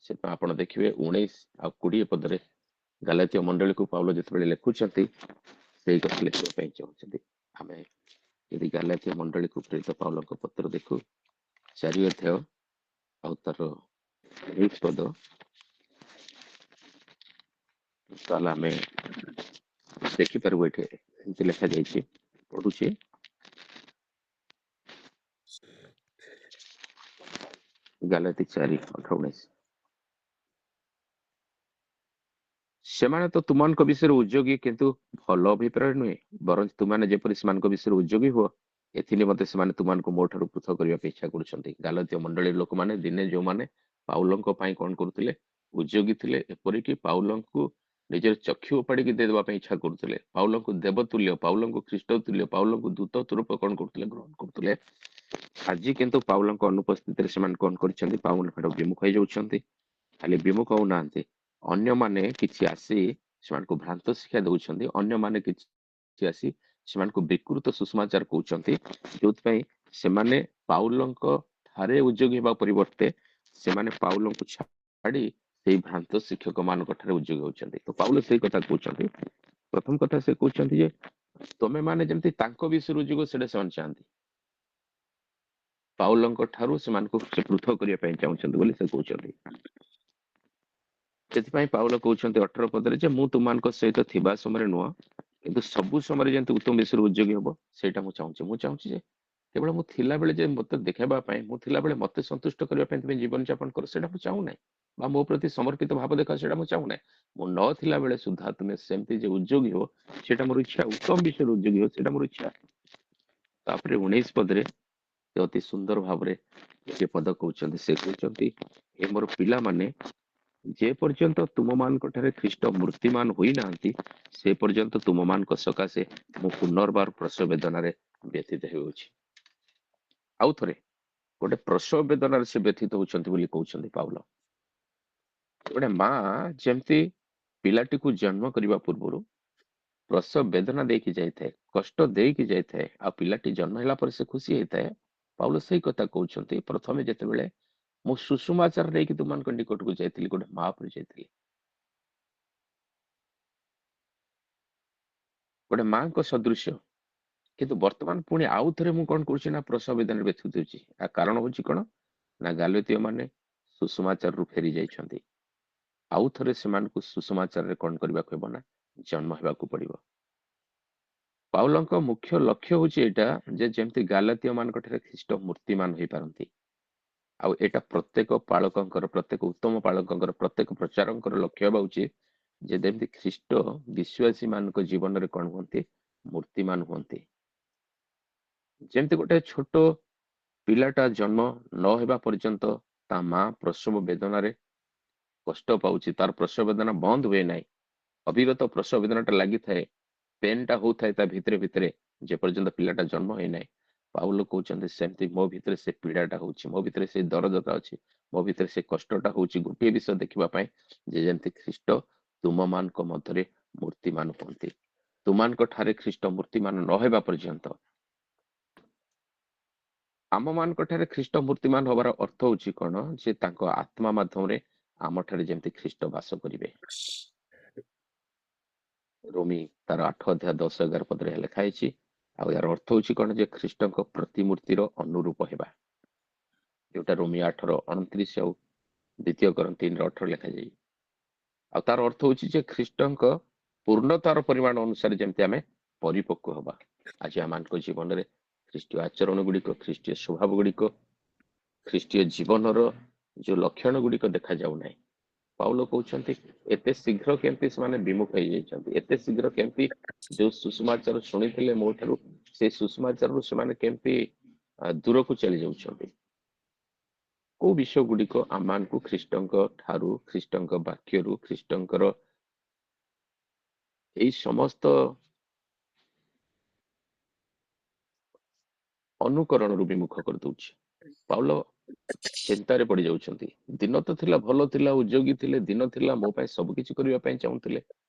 ସେଥିପାଇଁ ଆପଣ ଦେଖିବେ 19 ଆଉ 20 ପଦରେ ଗାଲାତୀୟ ମଣ୍ଡଳୀକୁ ପାଉଲ ଯେତେବେଳେ ଲେଖୁଛନ୍ତି, ସେଇ କଥା ଲେଖିବା ପାଇଁ ଚାହୁଁଛନ୍ତି। ଆମେ ଯଦି ଗାଲାତୀୟ ମଣ୍ଡଳୀକୁ ପ୍ରେରିତ ପାଉଲଙ୍କ ପତ୍ର ଦେଖୁ, 4 ଅଧ୍ୟାୟ ଆଉ ତାର 19 ପଦ, ତାହେଲେ ଆମେ ଦେଖିପାରିବୁ ଏଠି ଏମିତି ଲେଖାଯାଇଛି। ପଢୁଛି, ଗାଲାତୀ 4:18। ସେମାନେ ତ ତୁମାନଙ୍କ ବିଷୟରେ ଉଦ୍ୟୋଗୀ, କିନ୍ତୁ ଭଲ ଅଭିପ୍ରାୟ ନୁହେଁ, ବରଂ ତୁମାନେ ଯେପରି ସେମାନଙ୍କ ବିଷୟରେ ଉଦ୍ୟୋଗୀ ହୁଅ, ଏଥି ନିମନ୍ତେ ସେମାନେ ତୁମାନଙ୍କୁ ମୋ ଠାରୁ ପୃଥକ କରିବା ପାଇଁ ଇଚ୍ଛା କରୁଛନ୍ତି। ଗାଲାତୀୟ ମଣ୍ଡଳୀର ଲୋକମାନେ ଦିନେ ଯୋଉମାନେ ପାଉଲଙ୍କ ପାଇଁ କଣ କରୁଥିଲେ, ଉଦ୍ୟୋଗୀ ଥିଲେ, ଏପରିକି ପାଉଲଙ୍କୁ ନିଜର ଚକ୍ଷୁ ଉପାଡ଼ିକି ଦେଇଦେବା ପାଇଁ ଇଚ୍ଛା କରୁଥିଲେ। ପାଉଲଙ୍କୁ ଦେବତୁଲ୍ୟ, ପାଉଲଙ୍କୁ ଖ୍ରୀଷ୍ଟ ତୁଲ୍ୟ, ପାଉଲଙ୍କୁ ଦୂତ ସ୍ୱରୂପ କଣ କରୁଥିଲେ, ଗ୍ରହଣ କରୁଥିଲେ। ଆଜି କିନ୍ତୁ ପାଉଲଙ୍କ ଅନୁପସ୍ଥିତିରେ ସେମାନେ କଣ କରିଛନ୍ତି, ପାଉଲଙ୍କ ଠାରୁ ବିମୁଖ ହେଇଯାଉଛନ୍ତି। ଖାଲି ବିମୁଖ ହଉନାହାନ୍ତି, ଅନ୍ୟମାନେ କିଛି ଆସି ସେମାନଙ୍କୁ ଭ୍ରାନ୍ତ ଶିକ୍ଷା ଦଉଛନ୍ତି, ଅନ୍ୟମାନେ କିଛି ଆସି ସେମାନଙ୍କୁ ବିକୃତ ସୁସମାଚାର କହୁଛନ୍ତି, ଯୋଉଥିପାଇଁ ସେମାନେ ପାଉଲଙ୍କ ଠାରେ ଉଦ୍ୟୋଗୀ ହେବା ପରିବର୍ତ୍ତେ ସେମାନେ ପାଉଲଙ୍କୁ ଛାଡି ସେଇ ଭ୍ରାନ୍ତ ଶିକ୍ଷକ ମାନଙ୍କ ଠାରେ ଉଦ୍ୟୋଗୀ ହଉଛନ୍ତି। ତ ପାଉଲ ସେଇ କଥା କହୁଛନ୍ତି। ପ୍ରଥମ କଥା ସେ କହୁଛନ୍ତି ଯେ ତମେ ମାନେ ଯେମିତି ତାଙ୍କ ବିଷୟରେ ଉଦ୍ୟୋଗ, ସେଟା ସେମାନେ ଚାହାନ୍ତି। ପାଉଲଙ୍କ ଠାରୁ ସେମାନଙ୍କୁ ସେ ପୃଥକ କରିବା ପାଇଁ ଚାହୁଁଛନ୍ତି ବୋଲି ସେ କହୁଛନ୍ତି। ସେଥିପାଇଁ ପାଉଲ କହୁଛନ୍ତି 18 ପଦରେ ଯେ ମୁଁ ତୁମମାନଙ୍କ ସହିତ ଥିବା ସମୟରେ ନୁହଁ, କିନ୍ତୁ ସବୁ ସମୟରେ ଯେମିତି ଉତ୍ତମ ବିଷୟରେ ଉଦ୍योଗୀ ହବ ସେଇଟା ମୁଁ ଚାହୁଁଛି ଯେ କେବଳ ମୁଁ ଥିଲାବେଳେ ଯେ ମତେ ଦେଖାଇବା ପାଇଁ ମୁଁ ଥିଲାବେଳେ ମତେ ସନ୍ତୁଷ୍ଟ କରିବା ପାଇଁ ତୁମେ ଜୀବନ ଯାପନ କର ସେଇଟା ମୁଁ ଚାହୁଁନାହିଁ ବା ମୋ ପ୍ରତି ସମର୍ପିତ ଭାବ ଦେଖାଅ ସେଇଟା ମୁଁ ଚାହୁଁନାହିଁ ମୁଁ ନଥିଲା ବେଳେ ସୁଦ୍ଧା ତୁମେ ସେମିତି ଯେ ଉଦ୍योଗୀ ହବ ସେଇଟା ମୋର ଇଚ୍ଛା ଉତ୍ତମ ବିଷୟରେ ଉଦ୍योଗୀ ହବ ସେଇଟା ମୋର ଇଚ୍ଛା। ତାପରେ 19 ପଦରେ ସେ ଅତି ସୁନ୍ଦର ଭାବରେ ସେ ପଦ କହୁଛନ୍ତି ସେ କହୁଛନ୍ତି ଏ ମୋର ପିଲାମାନେ ଯେ ପର୍ଯ୍ୟନ୍ତ ତୁମମାନଙ୍କ ଠାରେ ଖ୍ରୀଷ୍ଟ ମୂର୍ତ୍ତିମାନ ହୋଇନାହାନ୍ତି ସେ ପର୍ଯ୍ୟନ୍ତ ତୁମମାନଙ୍କ ସକାଶେ ମୁଁ ପୁନର୍ବାର ପ୍ରସବ ବେଦନାରେ ବ୍ୟଥିତ ହେଉଛି। ଆଉ ଥରେ ଗୋଟେ ପ୍ରସବ ବେଦନାରେ ସେ ବ୍ୟଥିତ ହଉଛନ୍ତି ବୋଲି କହୁଛନ୍ତି ପାଉଲ। ଗୋଟେ ମା ଯେମିତି ପିଲାଟିକୁ ଜନ୍ମ କରିବା ପୂର୍ବରୁ ପ୍ରସବ ବେଦନା ଦେଇକି ଯାଇଥାଏ କଷ୍ଟ ଦେଇକି ଯାଇଥାଏ ଆଉ ପିଲାଟି ଜନ୍ମ ହେଲା ପରେ ସେ ଖୁସି ହେଇଥାଏ ପାଉଲ ସେଇ କଥା କହୁଛନ୍ତି ପ୍ରଥମେ ଯେତେବେଳେ ମୁଁ ସୁଷମାଚାର ନେଇକି ତୁମମାନଙ୍କ ନିକଟକୁ ଯାଇଥିଲି ଗୋଟେ ମା ଉପରେ ଯାଇଥିଲି ଗୋଟେ ମାଙ୍କ ସଦୃଶ୍ୟ କିନ୍ତୁ ବର୍ତ୍ତମାନ ପୁଣି ଆଉ ଥରେ ମୁଁ କଣ କରୁଛି ନା ପ୍ରସବ ବେଦନାରେ ବ୍ୟଥିତ ହେଉଛି ଆ କାରଣ ହଉଛି କଣ ନା ଗାଲାତୀୟ ମାନେ ସୁଷମାଚାରରୁ ଫେରି ଯାଇଛନ୍ତି ଆଉ ଥରେ ସେମାନଙ୍କୁ ସୁଷମାଚାରରେ କଣ କରିବାକୁ ହେବ ନା ଜନ୍ମ ହେବାକୁ ପଡିବ। ପାଉଲଙ୍କ ମୁଖ୍ୟ ଲକ୍ଷ୍ୟ ହଉଛି ଏଇଟା ଯେ ଯେମିତି ଗାଲାତୀୟ ମାନଙ୍କ ଠାରେ ଖ୍ରୀଷ୍ଟ ମୂର୍ତ୍ତିମାନ ହେଇପାରନ୍ତି ଆଉ ଏଇଟା ପ୍ରତ୍ୟେକ ପାଳକଙ୍କର ପ୍ରତ୍ୟେକ ଉତ୍ତମ ପାଳକଙ୍କର ପ୍ରତ୍ୟେକ ପ୍ରଚାରଙ୍କର ଲକ୍ଷ୍ୟ ହେବା ଉଚିତ ଯେ ଯେମିତି ଖ୍ରୀଷ୍ଟ ବିଶ୍ୱାସୀ ମାନଙ୍କ ଜୀବନରେ କଣ ହୁଅନ୍ତି ମୂର୍ତ୍ତିମାନ ହୁଅନ୍ତି। ଯେମିତି ଗୋଟେ ଛୋଟ ପିଲାଟା ଜନ୍ମ ନ ହେବା ପର୍ଯ୍ୟନ୍ତ ତା ମା ପ୍ରସବ ବେଦନାରେ କଷ୍ଟ ପାଉଛି ତାର ପ୍ରସବ ବେଦନା ବନ୍ଦ ହୁଏ ନାହିଁ ଅବିରତ ପ୍ରସବ ବେଦନାଟା ଲାଗିଥାଏ ପେନ୍ ଟା ହଉଥାଏ ତା ଭିତରେ ଭିତରେ ଯେପର୍ଯ୍ୟନ୍ତ ପିଲାଟା ଜନ୍ମ ହେଇନାହିଁ ପାଉଲ କହୁଛନ୍ତି ସେମିତି ମୋ ଭିତରେ ସେ ପୀଡାଟା ହଉଛି ମୋ ଭିତରେ ସେ ଦରଦଟା ଅଛି ମୋ ଭିତରେ ସେ କଷ୍ଟଟା ହଉଛି ଗୋଟିଏ ବିଷୟ ଦେଖିବା ପାଇଁ ଯେ ଯେମିତି ଖ୍ରୀଷ୍ଟ ତୁମମାନଙ୍କ ମଧ୍ୟରେ ମୂର୍ତ୍ତିମାନ ହୁଅନ୍ତି ତୁମମାନଙ୍କ ଠାରେ ଖ୍ରୀଷ୍ଟ ମୂର୍ତ୍ତିମାନ ନ ହେବା ପର୍ଯ୍ୟନ୍ତ ଆମମାନଙ୍କ ଠାରେ ଖ୍ରୀଷ୍ଟ ମୂର୍ତ୍ତିମାନ ହବାର ଅର୍ଥ ହଉଛି କଣ ଯେ ତାଙ୍କ ଆତ୍ମା ମାଧ୍ୟମରେ ଆମଠାରେ ଯେମିତି ଖ୍ରୀଷ୍ଟ ବାସ କରିବେ। ରୋମି ତାର 8 ଅଧ୍ୟାୟ 10-11 ପଦରେ ଲେଖା ହେଇଛି ଆଉ ଏହାର ଅର୍ଥ ହଉଛି କଣ ଯେ ଖ୍ରୀଷ୍ଟଙ୍କ ପ୍ରତିମୂର୍ତ୍ତିର ଅନୁରୂପ ହେବା ଯୋଉଟା ରୋମି 8:29 ଆଉ ଦ୍ୱିତୀୟ କରନ୍ଥୀୟ 3:18 ଲେଖାଯାଇଛି ଆଉ ତାର ଅର୍ଥ ହଉଛି ଯେ ଖ୍ରୀଷ୍ଟଙ୍କ ପୂର୍ଣ୍ଣତାର ପରିମାଣ ଅନୁସାରେ ଯେମିତି ଆମେ ପରିପକ୍ୱ ହବା ଆଜି ଆମମାନଙ୍କ ଜୀବନରେ ଖ୍ରୀଷ୍ଟୀୟ ଆଚରଣ ଗୁଡିକ ଖ୍ରୀଷ୍ଟୀୟ ସ୍ୱଭାବ ଗୁଡିକ ଖ୍ରୀଷ୍ଟୀୟ ଜୀବନର ଯୋଉ ଲକ୍ଷଣ ଗୁଡିକ ଦେଖାଯାଉନାହିଁ ପାଉଲ କହୁଛନ୍ତି ଏତେ ଶୀଘ୍ର କେମିତି ସେମାନେ ବିମୁଖ ହେଇଯାଇଛନ୍ତି ଏତେ ଶୀଘ୍ର କେମିତି ଯୋଉ ସୁଷମାଚାର ଶୁଣିଥିଲେ ମୋ ଠାରୁ ସେଇ ସୁଷମାଚାରରୁ ସେମାନେ କେମିତି ଦୂରକୁ ଚାଲି ଯାଉଛନ୍ତି କୋଉ ବିଷୟ ଗୁଡିକ ଆମମାନଙ୍କୁ ଖ୍ରୀଷ୍ଟଙ୍କ ଠାରୁ ଖ୍ରୀଷ୍ଟଙ୍କ ବାକ୍ୟରୁ ଖ୍ରୀଷ୍ଟଙ୍କର ଏଇ ସମସ୍ତ ଅନୁକରଣରୁ ବିମୁଖ କରିଦଉଛି। ପାଉଲ ଚିନ୍ତାରେ ପଡି ଯାଉଛନ୍ତି ଦିନ ତ ଥିଲା ଭଲ ଥିଲା ଉଦ୍ୟୋଗୀ ଥିଲେ ଦିନ ଥିଲା ମୋ ପାଇଁ ସବୁ କିଛି କରିବା ପାଇଁ ଚାହୁଁଥିଲେ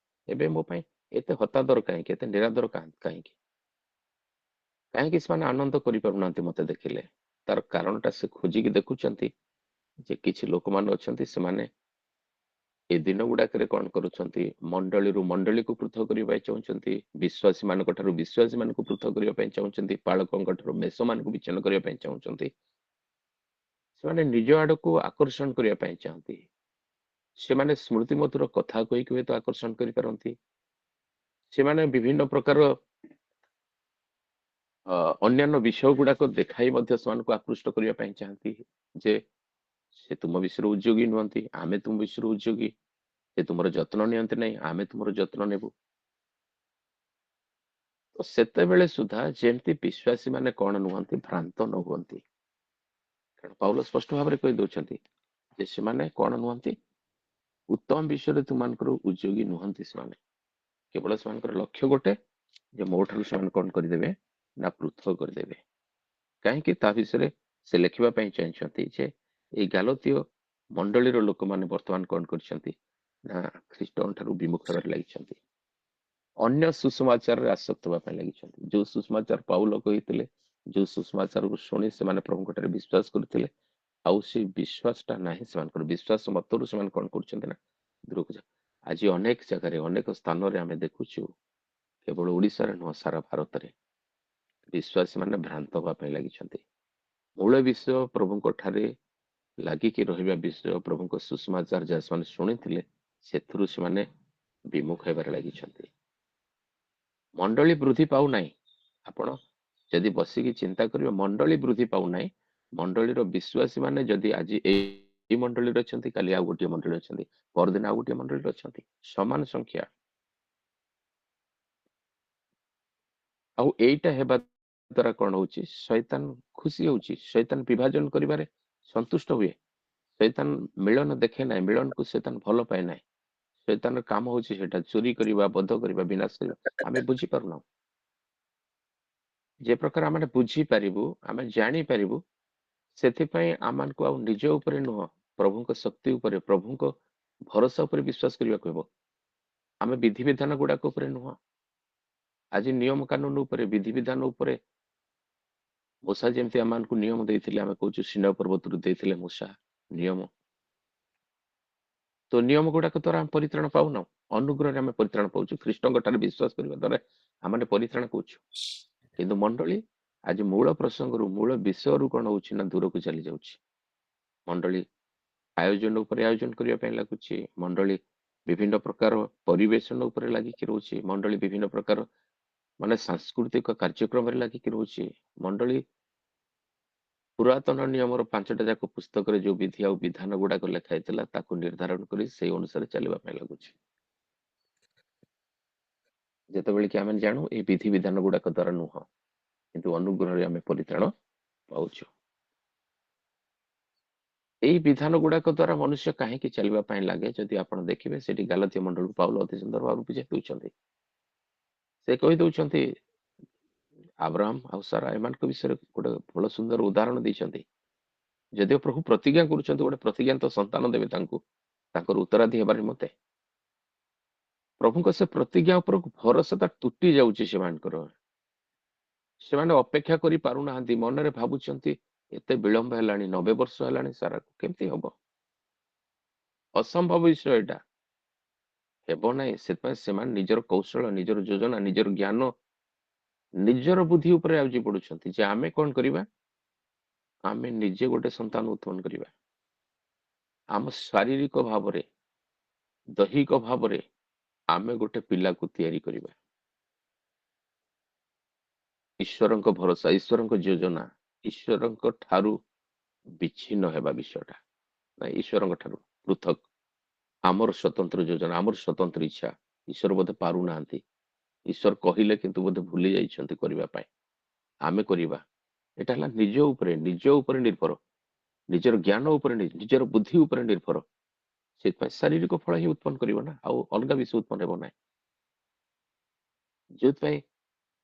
ଏବେ ମୋ ପାଇଁ ଏତେ ହତାଦର କାହିଁକି ଏତେ ନିରାଦର କାହିଁକି କାହିଁକି ସେମାନେ ଆନନ୍ଦ କରିପାରୁନାହାନ୍ତି ମତେ ଦେଖିଲେ ତାର କାରଣଟା ସେ ଖୋଜିକି ଦେଖୁଛନ୍ତି ଯେ କିଛି ଲୋକମାନେ ଅଛନ୍ତି ସେମାନେ ଏ ଦିନ ଗୁଡାକରେ କଣ କରୁଛନ୍ତି ମଣ୍ଡଳୀରୁ ମଣ୍ଡଳୀକୁ ପୃଥକ କରିବା ପାଇଁ ଚାହୁଁଛନ୍ତି ବିଶ୍ୱାସୀ ମାନଙ୍କ ଠାରୁ ବିଶ୍ୱାସୀ ମାନଙ୍କୁ ପୃଥକ କରିବା ପାଇଁ ଚାହୁଁଛନ୍ତି ପାଳକଙ୍କ ଠାରୁ ମେଷ ମାନଙ୍କୁ ବିଚ୍ଛିନ୍ନ କରିବା ପାଇଁ ଚାହୁଁଛନ୍ତି ସେମାନେ ନିଜ ଆଡକୁ ଆକର୍ଷଣ କରିବା ପାଇଁ ଚାହାନ୍ତି ସେମାନେ ସ୍ମୃତି ମଧୁର କଥା କହିକି ହୁଏତ ଆକର୍ଷଣ କରିପାରନ୍ତି ସେମାନେ ବିଭିନ୍ନ ପ୍ରକାର ଅନ୍ୟାନ୍ୟ ବିଷୟ ଗୁଡାକ ଦେଖାଇ ମଧ୍ୟ ସେମାନଙ୍କୁ ଆକୃଷ୍ଟ କରିବା ପାଇଁ ଚାହାନ୍ତି ଯେ ସେ ତୁମ ବିଷୟରେ ଉଦ୍ୟୋଗୀ ନୁହନ୍ତି ଆମେ ତୁମ ବିଷୟରେ ଉଦ୍ୟୋଗୀ ସେ ତୁମର ଯତ୍ନ ନିଅନ୍ତି ନାହିଁ ଆମେ ତୁମର ଯତ୍ନ ନେବୁ ତ ସେତେବେଳେ ସୁଦ୍ଧା ଯେମିତି ବିଶ୍ୱାସୀ ମାନେ କଣ ନୁହନ୍ତି ଭ୍ରାନ୍ତ ନ ହୁଅନ୍ତି କାରଣ ପାଉଲ ସ୍ପଷ୍ଟ ଭାବରେ କହିଦଉଛନ୍ତି ଯେ ସେମାନେ କଣ ନୁହନ୍ତି ଉତ୍ତମ ବିଷୟରେ ତୁମମାନଙ୍କର ଉଦ୍ୟୋଗୀ ନୁହନ୍ତି ସେମାନେ କେବଳ ସେମାନଙ୍କର ଲକ୍ଷ୍ୟ ଗୋଟେ ଯେ ମୋ ଠାରୁ ସେମାନେ କଣ କରିଦେବେ ନା ପୃଥକ କରିଦେବେ କାହିଁକି ତା ବିଷୟରେ ସେ ଲେଖିବା ପାଇଁ ଚାହିଁଛନ୍ତି ଯେ ଏଇ ଗାଲତୀୟ ମଣ୍ଡଳୀର ଲୋକମାନେ ବର୍ତ୍ତମାନ କଣ କରିଛନ୍ତି ନା ଖ୍ରୀଷ୍ଟଙ୍କ ଠାରୁ ବିମୁଖ ହେବାରେ ଲାଗିଛନ୍ତି ଅନ୍ୟ ସୁଷମାଚାରରେ ଆସକ୍ତ ହେବା ପାଇଁ ଲାଗିଛନ୍ତି ଯୋଉ ସୁଷମାଚାର ପାଉଲ କହିଥିଲେ ଯୋଉ ସୁଷମାଚାରକୁ ଶୁଣି ସେମାନେ ପ୍ରଭୁଙ୍କ ଠାରେ ବିଶ୍ୱାସ କରିଥିଲେ ଆଉ ସେଇ ବିଶ୍ୱାସଟା ନାହିଁ ସେମାନଙ୍କର ବିଶ୍ୱାସ ମତରୁ ସେମାନେ କଣ କରୁଛନ୍ତି ନା ଦୂରକୁ ଆଜି ଅନେକ ଜାଗାରେ ଅନେକ ସ୍ଥାନରେ ଆମେ ଦେଖୁଛୁ କେବଳ ଓଡିଶାରେ ନୁହଁ ସାରା ଭାରତରେ ବିଶ୍ୱାସୀ ମାନେ ଭ୍ରାନ୍ତ ହେବା ପାଇଁ ଲାଗିଛନ୍ତି ମୂଳ ବିଷୟ ପ୍ରଭୁଙ୍କ ଠାରେ ଲାଗିକି ରହିବା ବିଷୟ ପ୍ରଭୁଙ୍କ ସୁଷମାଚାର ଯାହା ସେମାନେ ଶୁଣିଥିଲେ ସେଥିରୁ ସେମାନେ ବିମୁଖ ହେବାରେ ଲାଗିଛନ୍ତି। ମଣ୍ଡଳୀ ବୃଦ୍ଧି ପାଉନାହିଁ। ଆପଣ ଯଦି ବସିକି ଚିନ୍ତା କରିବେ ମଣ୍ଡଳୀ ବୃଦ୍ଧି ପାଉନାହିଁ, ମଣ୍ଡଳୀର ବିଶ୍ୱାସୀ ମାନେ ଯଦି ଆଜି ଏଇ ମଣ୍ଡଳୀରେ ଅଛନ୍ତି, କାଲି ଆଉ ଗୋଟିଏ ମଣ୍ଡଳୀ ଅଛନ୍ତି, ପରଦିନ ଆଉ ଗୋଟିଏ ମଣ୍ଡଳୀରେ ଅଛନ୍ତି, ସମାନ ସଂଖ୍ୟା। ଆଉ ଏଇଟା ହେବା ଦ୍ୱାରା କଣ ହଉଛି, ଶୈତାନ ଖୁସି ହଉଛି, ଶୈତାନ ବିଭାଜନ କରିବାରେ ସନ୍ତୁଷ୍ଟ ହୁଏ। ଶୈତାନ ମିଳନ ଦେଖେ ନାହିଁ, ମିଳନକୁ ଶୈତାନ ଭଲ ପାଏ ନାହିଁ। ଶୈତାନର କାମ ହଉଛି ସେଟା ଚୋରି କରିବା, ବଧ କରିବା, ବିନାଶ କରିବା। ଆମେ ବୁଝିପାରୁନାହୁଁ। ଯେ ପ୍ରକାର ଆମେ ବୁଝିପାରିବୁ, ଆମେ ଜାଣିପାରିବୁ, ସେଥିପାଇଁ ଆମମାନଙ୍କୁ ଆଉ ନିଜ ଉପରେ ନୁହଁ, ପ୍ରଭୁଙ୍କ ଶକ୍ତି ଉପରେ, ପ୍ରଭୁଙ୍କ ଭରସା ଉପରେ ବିଶ୍ୱାସ କରିବାକୁ ହେବ। ଆମେ ବିଧିବିଧାନ ଗୁଡାକ ଉପରେ ନୁହଁ, ଆଜି ନିୟମ କାନୁନ ଉପରେ, ବିଧିବିଧାନ ଉପରେ ମୂଷା ଯେମିତି ଆମମାନଙ୍କୁ ନିୟମ ଦେଇଥିଲେ, ଆମେ କହୁଛୁ ସିନାଇ ପର୍ବତରୁ ଦେଇଥିଲେ ମୂଷା ନିୟମ। ତ ନିୟମ ଗୁଡାକ ଦ୍ୱାରା ଆମେ ପରିତ୍ରାଣ ପାଉନାହୁଁ, ଅନୁଗ୍ରହରେ ଆମେ ପରିତ୍ରାଣ ପାଉଛୁ। ଖ୍ରୀଷ୍ଟଙ୍କ ଠାରେ ବିଶ୍ୱାସ କରିବା ଦ୍ୱାରା ଆମେ ପରିତ୍ରାଣ ପାଉଛୁ। କିନ୍ତୁ ମଣ୍ଡଳୀ ଆଜି ମୂଳ ପ୍ରସଙ୍ଗରୁ, ମୂଳ ବିଷୟରୁ କଣ ହଉଛି ନା ଦୂରକୁ ଚାଲି ଯାଉଛି। ମଣ୍ଡଳୀ ଆୟୋଜନ ଉପରେ ଆୟୋଜନ କରିବା ପାଇଁ ଲାଗୁଛି, ମଣ୍ଡଳୀ ବିଭିନ୍ନ ପ୍ରକାର ପରିବେଷଣ ଉପରେ ଲାଗିକି ରହୁଛି, ମଣ୍ଡଳୀ ବିଭିନ୍ନ ପ୍ରକାର ମାନେ ସାଂସ୍କୃତିକ କାର୍ଯ୍ୟକ୍ରମରେ ଲାଗିକି ରହୁଛି। ମଣ୍ଡଳୀ ପୁରାତନ ନିୟମର 5ଟା ଯାକ ପୁସ୍ତକରେ ଯୋଉ ବିଧି ଆଉ ବିଧାନ ଗୁଡାକ ଲେଖା ହେଇଥିଲା, ତାକୁ ନିର୍ଦ୍ଧାରଣ କରି ସେଇ ଅନୁସାରେ ଚାଲିବା ପାଇଁ ଲାଗୁଛି। ଯେତେବେଳେ କି ଆମେ ଜାଣୁ ଏଇ ବିଧି ବିଧାନ ଗୁଡାକ ଦ୍ୱାରା ନୁହଁ, କିନ୍ତୁ ଅନୁଗ୍ରହରେ ଆମେ ପରିତ୍ରାଣ ପାଉଛୁ। ଏଇ ବିଧାନ ଗୁଡାକ ଦ୍ୱାରା ମନୁଷ୍ୟ କାହିଁକି ଚାଲିବା ପାଇଁ ଲାଗେ, ଯଦି ଆପଣ ଦେଖିବେ ସେଠି ଗାଲାତିୟ ମଣ୍ଡଳକୁ ପାଉଲ ଅତି ସୁନ୍ଦର ଭାବରେ ବୁଝାଇ ଦଉଛନ୍ତି। ସେ କହି ଦଉଛନ୍ତି ଆବ୍ରାହମ ଆଉ ସାରା ଏମାନଙ୍କ ବିଷୟରେ ଗୋଟେ ଭଲ ସୁନ୍ଦର ଉଦାହରଣ ଦେଇଛନ୍ତି। ଯଦିଓ ପ୍ରଭୁ ପ୍ରତିଜ୍ଞା କରୁଛନ୍ତି ଗୋଟେ ପ୍ରତିଜ୍ଞାନ୍ତ ସନ୍ତାନ ଦେବେ ତାଙ୍କୁ, ତାଙ୍କର ଉତ୍ତରାଧି ହେବାର ନିମନ୍ତେ, ପ୍ରଭୁଙ୍କ ସେ ପ୍ରତିଜ୍ଞା ଉପରକୁ ଭରସାଟା ତୁଟି ଯାଉଛି ସେମାନଙ୍କର। ସେମାନେ ଅପେକ୍ଷା କରି ପାରୁନାହାନ୍ତି, ମନରେ ଭାବୁଛନ୍ତି ଏତେ ବିଳମ୍ବ ହେଲାଣି, 90 ବର୍ଷ ହେଲାଣି, ସାରାକୁ କେମିତି ହବ, ଅସମ୍ଭବ ବିଷୟ ଏଇଟା, ହେବ ନାହିଁ। ସେଥିପାଇଁ ସେମାନେ ନିଜର କୌଶଳ, ନିଜର ଯୋଜନା, ନିଜର ଜ୍ଞାନ, ନିଜର ବୁଦ୍ଧି ଉପରେ ଆଉଜି ପଡୁଛନ୍ତି ଯେ ଆମେ କଣ କରିବା, ଆମେ ନିଜେ ଗୋଟେ ସନ୍ତାନ ଉତ୍ପନ୍ନ କରିବା, ଆମ ଶାରୀରିକ ଭାବରେ, ଦୈହିକ ଭାବରେ ଆମେ ଗୋଟେ ପିଲାକୁ ତିଆରି କରିବା। ଈଶ୍ୱରଙ୍କ ଭରସା, ଈଶ୍ୱରଙ୍କ ଯୋଜନା, ଈଶ୍ୱରଙ୍କ ଠାରୁ ବିଚ୍ଛିନ୍ନ ହେବା ବିଷୟଟା ନାଇଁ, ଈଶ୍ୱରଙ୍କ ଠାରୁ ପୃଥକ, ଆମର ସ୍ୱତନ୍ତ୍ର ଯୋଜନା, ଆମର ସ୍ୱତନ୍ତ୍ର ଇଚ୍ଛା। ଈଶ୍ୱର ବୋଧେ ପାରୁନାହାନ୍ତି, ଈଶ୍ୱର କହିଲେ କିନ୍ତୁ ବୋଧେ ଭୁଲି ଯାଇଛନ୍ତି କରିବା ପାଇଁ, ଆମେ କରିବା। ଏଟା ହେଲା ନିଜ ଉପରେ ନିର୍ଭର, ନିଜର ଜ୍ଞାନ ଉପରେ, ନିଜର ବୁଦ୍ଧି ଉପରେ ନିର୍ଭର। ସେଥିପାଇଁ ଶାରୀରିକ ଫଳ ହିଁ ଉତ୍ପନ୍ନ କରିବ ନା, ଆଉ ଅଲଗା ବିଷୟ ଉତ୍ପନ୍ନ ହେବ ନାହିଁ। ଯୋଉଥିପାଇଁ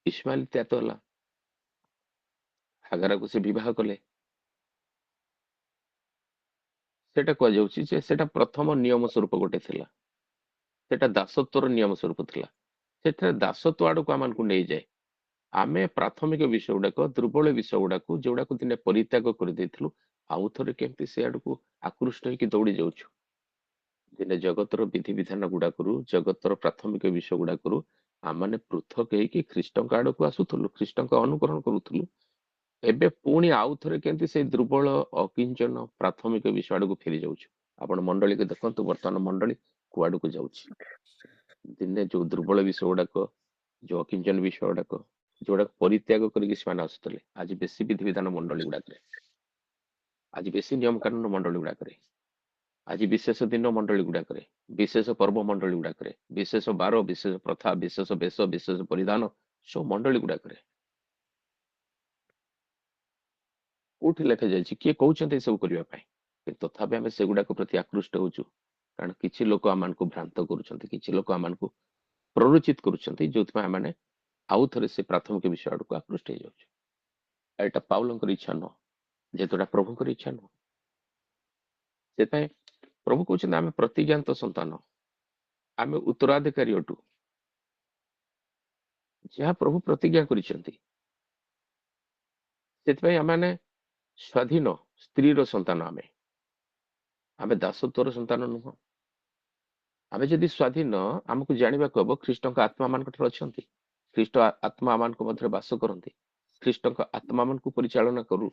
ଇସ୍ମାଇଲ ତ୍ୟାତ ହେଲା, ହାଗାରାକୁ ସେ ବିବାହ କଲେ। ସେଟା କୁହାଯାଉଛି ଯେ ସେଟା ପ୍ରଥମ ନିୟମ ସ୍ୱରୂପ ଗୋଟେ ଥିଲା, ସେଟା ଦାସତ୍ୱର ନିୟମ ସ୍ୱରୂପ ଥିଲା। ସେଠାରେ ଦାସତ୍ୱ ଆଡକୁ ଆମମାନଙ୍କୁ ନେଇଯାଏ। ଆମେ ପ୍ରାଥମିକ ବିଷୟ ଗୁଡାକ, ଦୁର୍ବଳ ବିଷୟ ଗୁଡାକୁ, ଯୋଉଗୁଡାକୁ ଦିନେ ପରିତ୍ୟାଗ କରିଦେଇଥିଲୁ, ଆଉ ଥରେ କେମିତି ସେ ଆଡକୁ ଆକୃଷ୍ଟ ହେଇକି ଦୌଡି ଯାଉଛୁ। ଦିନେ ଜଗତର ବିଧିବିଧାନ ଗୁଡାକରୁ, ଜଗତର ପ୍ରାଥମିକ ବିଷୟ ଗୁଡାକରୁ ଆମମାନେ ପୃଥକ ହେଇକି ଖ୍ରୀଷ୍ଟଙ୍କ ଆଡକୁ ଆସୁଥିଲୁ, ଖ୍ରୀଷ୍ଟଙ୍କ ଅନୁକରଣ କରୁଥିଲୁ। ଏବେ ପୁଣି ଆଉ ଥରେ କେମିତି ସେଇ ଦୁର୍ବଳ, ଅକିଞ୍ଚନ ପ୍ରାଥମିକ ବିଷୟ ଆଡକୁ ଫେରି ଯାଉଛୁ। ଆପଣ ମଣ୍ଡଳୀକୁ ଦେଖନ୍ତୁ, ବର୍ତ୍ତମାନ ମଣ୍ଡଳୀ କୁଆଡକୁ ଯାଉଛି। ଦିନେ ଯୋଉ ଦୁର୍ବଳ ବିଷୟ ଗୁଡାକ, ଯୋଉ ଅକିଞ୍ଚନ ବିଷୟ ଗୁଡାକ, ଯୋଉଗୁଡାକ ପରିତ୍ୟାଗ କରିକି ସେମାନେ ଆସୁଥିଲେ, ଆଜି ବେଶୀ ବିଧିବିଧାନ ମଣ୍ଡଳୀ ଗୁଡାକରେ, ଆଜି ବେଶୀ ନିୟମ କାନୁନ ମଣ୍ଡଳୀ ଗୁଡାକରେ, ଆଜି ବିଶେଷ ଦିନ ମଣ୍ଡଳୀ ଗୁଡାକରେ, ବିଶେଷ ପର୍ବ ମଣ୍ଡଳୀ ଗୁଡାକରେ, ବିଶେଷ ବାର, ବିଶେଷ ପ୍ରଥା, ବିଶେଷ ବେଶ, ବିଶେଷ ପରିଧାନ, ସବୁ ମଣ୍ଡଳୀ ଗୁଡାକରେ। କୋଉଠି ଲେଖାଯାଇଛି, କିଏ କହୁଛନ୍ତି ଏସବୁ କରିବା ପାଇଁ, କିନ୍ତୁ ତଥାପି ଆମେ ସେଗୁଡାକ ପ୍ରତି ଆକୃଷ୍ଟ ହଉଛୁ। କାରଣ କିଛି ଲୋକ ଆମମାନଙ୍କୁ ଭ୍ରାନ୍ତ କରୁଛନ୍ତି, କିଛି ଲୋକ ଆମମାନଙ୍କୁ ପ୍ରରୋଚିତ କରୁଛନ୍ତି, ଯୋଉଥିପାଇଁ ଆମେ ଆଉ ଥରେ ସେ ପ୍ରାଥମିକ ବିଷୟ ଆଡକୁ ଆକୃଷ୍ଟ ହେଇଯାଉଛୁ। ଏଇଟା ପାଉଲଙ୍କର ଇଚ୍ଛା ନୁହଁ, ଯେହେତୁ ଏଟା ପ୍ରଭୁଙ୍କର ଇଚ୍ଛା ନୁହଁ। ସେଥିପାଇଁ ପ୍ରଭୁ କହୁଛନ୍ତି ଆମେ ପ୍ରତିଜ୍ଞାନ୍ତ ସନ୍ତାନ, ଆମେ ଉତ୍ତରାଧିକାରୀ ଅଟୁ, ଯାହା ପ୍ରଭୁ ପ୍ରତିଜ୍ଞା କରିଛନ୍ତି। ସେଥିପାଇଁ ଆମେ ସ୍ୱାଧୀନ ସ୍ତ୍ରୀର ସନ୍ତାନ, ଆମେ ଦାସତ୍ୱର ସନ୍ତାନ ନୁହଁ। ଆମେ ଯଦି ସ୍ୱାଧୀନ, ଆମକୁ ଜାଣିବାକୁ ହବ ଖ୍ରୀଷ୍ଟଙ୍କ ଆତ୍ମା ମାନଙ୍କ ଠାରେ ଅଛନ୍ତି, ଖ୍ରୀଷ୍ଟ ଆତ୍ମା ମାନଙ୍କ ମଧ୍ୟରେ ବାସ କରନ୍ତି, ଖ୍ରୀଷ୍ଟଙ୍କ ଆତ୍ମା ମାନଙ୍କୁ ପରିଚାଳନା କରୁ।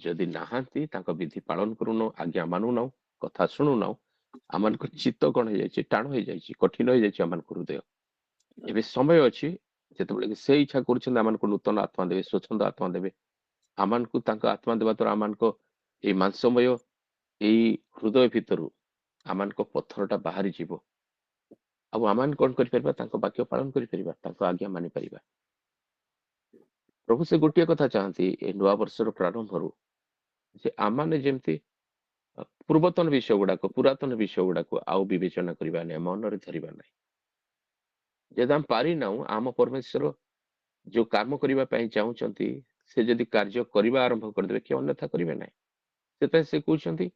ଯଦି ନାହାନ୍ତି, ତାଙ୍କ ବିଧି ପାଳନ କରୁନ, ଆଜ୍ଞା ମାନୁନାହୁଁ, କଥା ଶୁଣୁନାହୁଁ, ଆମମାନଙ୍କ ଚିତ୍ତ କଣ ହେଇଯାଇଛି, ଟାଣ ହେଇଯାଇଛି, କଠିନ ହେଇଯାଇଛି ଆମମାନଙ୍କ ହୃଦୟ। ଏବେ ସମୟ ଅଛି ଯେତେବେଳେ କି ସେ ଇଚ୍ଛା କରୁଛନ୍ତି ଆମମାନଙ୍କୁ ନୂତନ ଆତ୍ମା ଦେବେ, ସ୍ୱଚ୍ଛନ୍ଦ ଆତ୍ମା ଦେବେ, ଆମମାନଙ୍କୁ ତାଙ୍କ ଆତ୍ମା ଦେବା ଦ୍ୱାରା ଆମମାନଙ୍କ ଏଇ ମାଂସମୟ ଏଇ ହୃଦୟ ଭିତରୁ ଆମମାନଙ୍କ ପଥରଟା ବାହାରି ଯିବ। ଆଉ ଆମମାନେ କଣ କରିପାରିବା? ତାଙ୍କ ବାକ୍ୟ ପାଳନ କରିପାରିବା, ତାଙ୍କ ଆଜ୍ଞା ମାନିପାରିବା। ପ୍ରଭୁ ସେ ଗୋଟିଏ କଥା ଚାହାନ୍ତି ଏ ନୂଆ ବର୍ଷର ପ୍ରାରମ୍ଭରୁ, ଯେ ଆମମାନେ ଯେମିତି ପୂର୍ବତନ ବିଷୟ ଗୁଡାକ, ପୁରାତନ ବିଷୟ ଗୁଡାକୁ ଆଉ ବିବେଚନା କରିବା ନାହିଁ, ମନରେ ଧରିବା ନାହିଁ। ଯଦି ଆମେ ପାରିନାହୁଁ, ଆମ ପରମେଶ୍ୱର ଯୋଉ କାମ କରିବା ପାଇଁ ଚାହୁଁଛନ୍ତି, ସେ ଯଦି କାର୍ଯ୍ୟ କରିବା ଆରମ୍ଭ କରିଦେବେ, କିଏ ଅନ୍ୟଥା କରିବେ ନାହିଁ। ସେଥିପାଇଁ ସେ କହୁଛନ୍ତି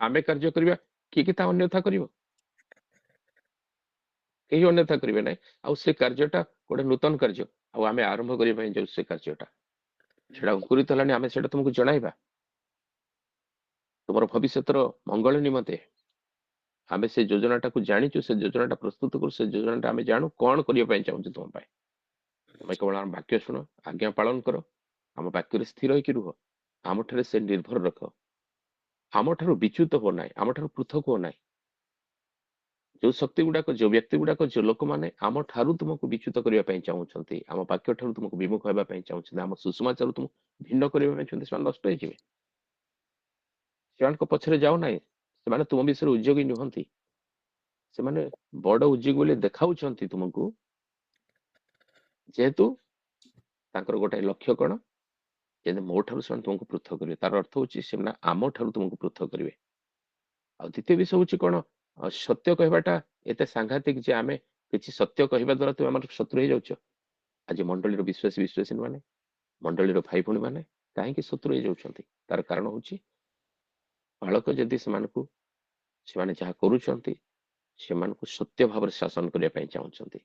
ଆମେ କାର୍ଯ୍ୟ କରିବା, କିଏ କି ତା ଅନ୍ୟଥା କରିବ? କେହି ଅନ୍ୟଥା କରିବେ ନାହିଁ। ଆଉ ସେ କାର୍ଯ୍ୟଟା ଗୋଟେ ନୂତନ କାର୍ଯ୍ୟ, ଆଉ ଆମେ ଆରମ୍ଭ କରିବା ପାଇଁ ଯାଉଛୁ ସେ କାର୍ଯ୍ୟଟା, ସେଟା ଅଙ୍କୁରିତ ହେଲାଣି, ଆମେ ସେଟା ତୁମକୁ ଜଣାଇବା ତୁମର ଭବିଷ୍ୟତର ମଙ୍ଗଳ ନିମନ୍ତେ। ଆମେ ସେ ଯୋଜନାଟାକୁ ଜାଣିଛୁ, ସେ ଯୋଜନାଟା ପ୍ରସ୍ତୁତ କରୁ, ସେ ଯୋଜନାଟା ଆମେ ଜାଣୁ କଣ କରିବା ପାଇଁ ଚାହୁଁଛୁ ତୁମ ପାଇଁ। ତମେ କେବଳ ଆମ ବାକ୍ୟ ଶୁଣ, ଆଜ୍ଞା ପାଳନ କର, ଆମ ବାକ୍ୟରେ ସ୍ଥିର ହେଇକି ରୁହ, ଆମଠାରେ ସେ ନିର୍ଭର ରଖ, ଆମଠାରୁ ବିଚ୍ୟୁତ ହୁଅ ନାହିଁ, ଆମଠାରୁ ପୃଥକ ହୁଅ ନାହିଁ। ଯୋଉ ଶକ୍ତି ଗୁଡାକ, ଯୋଉ ବ୍ୟକ୍ତି ଗୁଡାକ, ଯୋଉ ଲୋକମାନେ ଆମ ଠାରୁ ତୁମକୁ ବିଚ୍ୟୁତ କରିବା ପାଇଁ ଚାହୁଁଛନ୍ତି, ଆମ ବାକ୍ୟ ଠାରୁ ତୁମକୁ ବିମୁଖ ହେବା ପାଇଁ ଚାହୁଁଛନ୍ତି, ଆମ ସୁଷମାଚାରରୁ ତୁମକୁ ଭିନ୍ନ କରିବା ପାଇଁ ଚାହୁଁଛନ୍ତି, ସେମାନେ ନଷ୍ଟ ହେଇଯିବେ। ସେମାନଙ୍କ ପଛରେ ଯାଉ ନାହିଁ, ସେମାନେ ତୁମ ବିଷୟରେ ଉଦ୍యోଗୀ ନୁହନ୍ତି। ସେମାନେ ବଡ ଉଦ୍యోଗୀ ବୋଲି ଦେଖାଉଛନ୍ତି ତୁମକୁ, ଯେହେତୁ ତାଙ୍କର ଗୋଟେ ଲକ୍ଷ୍ୟ କଣ, ଯେମିତି ମୋ ଠାରୁ ସେମାନେ ତୁମକୁ ପୃଥକ କରିବେ। ତାର ଅର୍ଥ ହଉଛି ସେମାନେ ଆମ ଠାରୁ ତୁମକୁ ପୃଥକ କରିବେ। ଆଉ ଦ୍ୱିତୀୟ ବିଷୟ ହଉଛି କଣ, ସତ୍ୟ କହିବାଟା ଏତେ ସାଂଘାତିକ ଯେ ଆମେ କିଛି ସତ୍ୟ କହିବା ଦ୍ୱାରା ତୁମେ ଆମର ଶତ୍ରୁ ହେଇଯାଉଛ। ଆଜି ମଣ୍ଡଳୀର ବିଶ୍ୱାସୀ ବିଶ୍ୱାସିନୀ ମାନେ, ମଣ୍ଡଳୀର ଭାଇ ଭଉଣୀ ମାନେ କାହିଁକି ଶତ୍ରୁ ହେଇଯାଉଛନ୍ତି? ତାର କାରଣ ହଉଛି ବାଳକ ଯଦି ସେମାନେ ଯାହା କରୁଛନ୍ତି, ସେମାନଙ୍କୁ ସତ୍ୟ ଭାବରେ ଶାସନ କରିବା ପାଇଁ ଚାହୁଁଛନ୍ତି,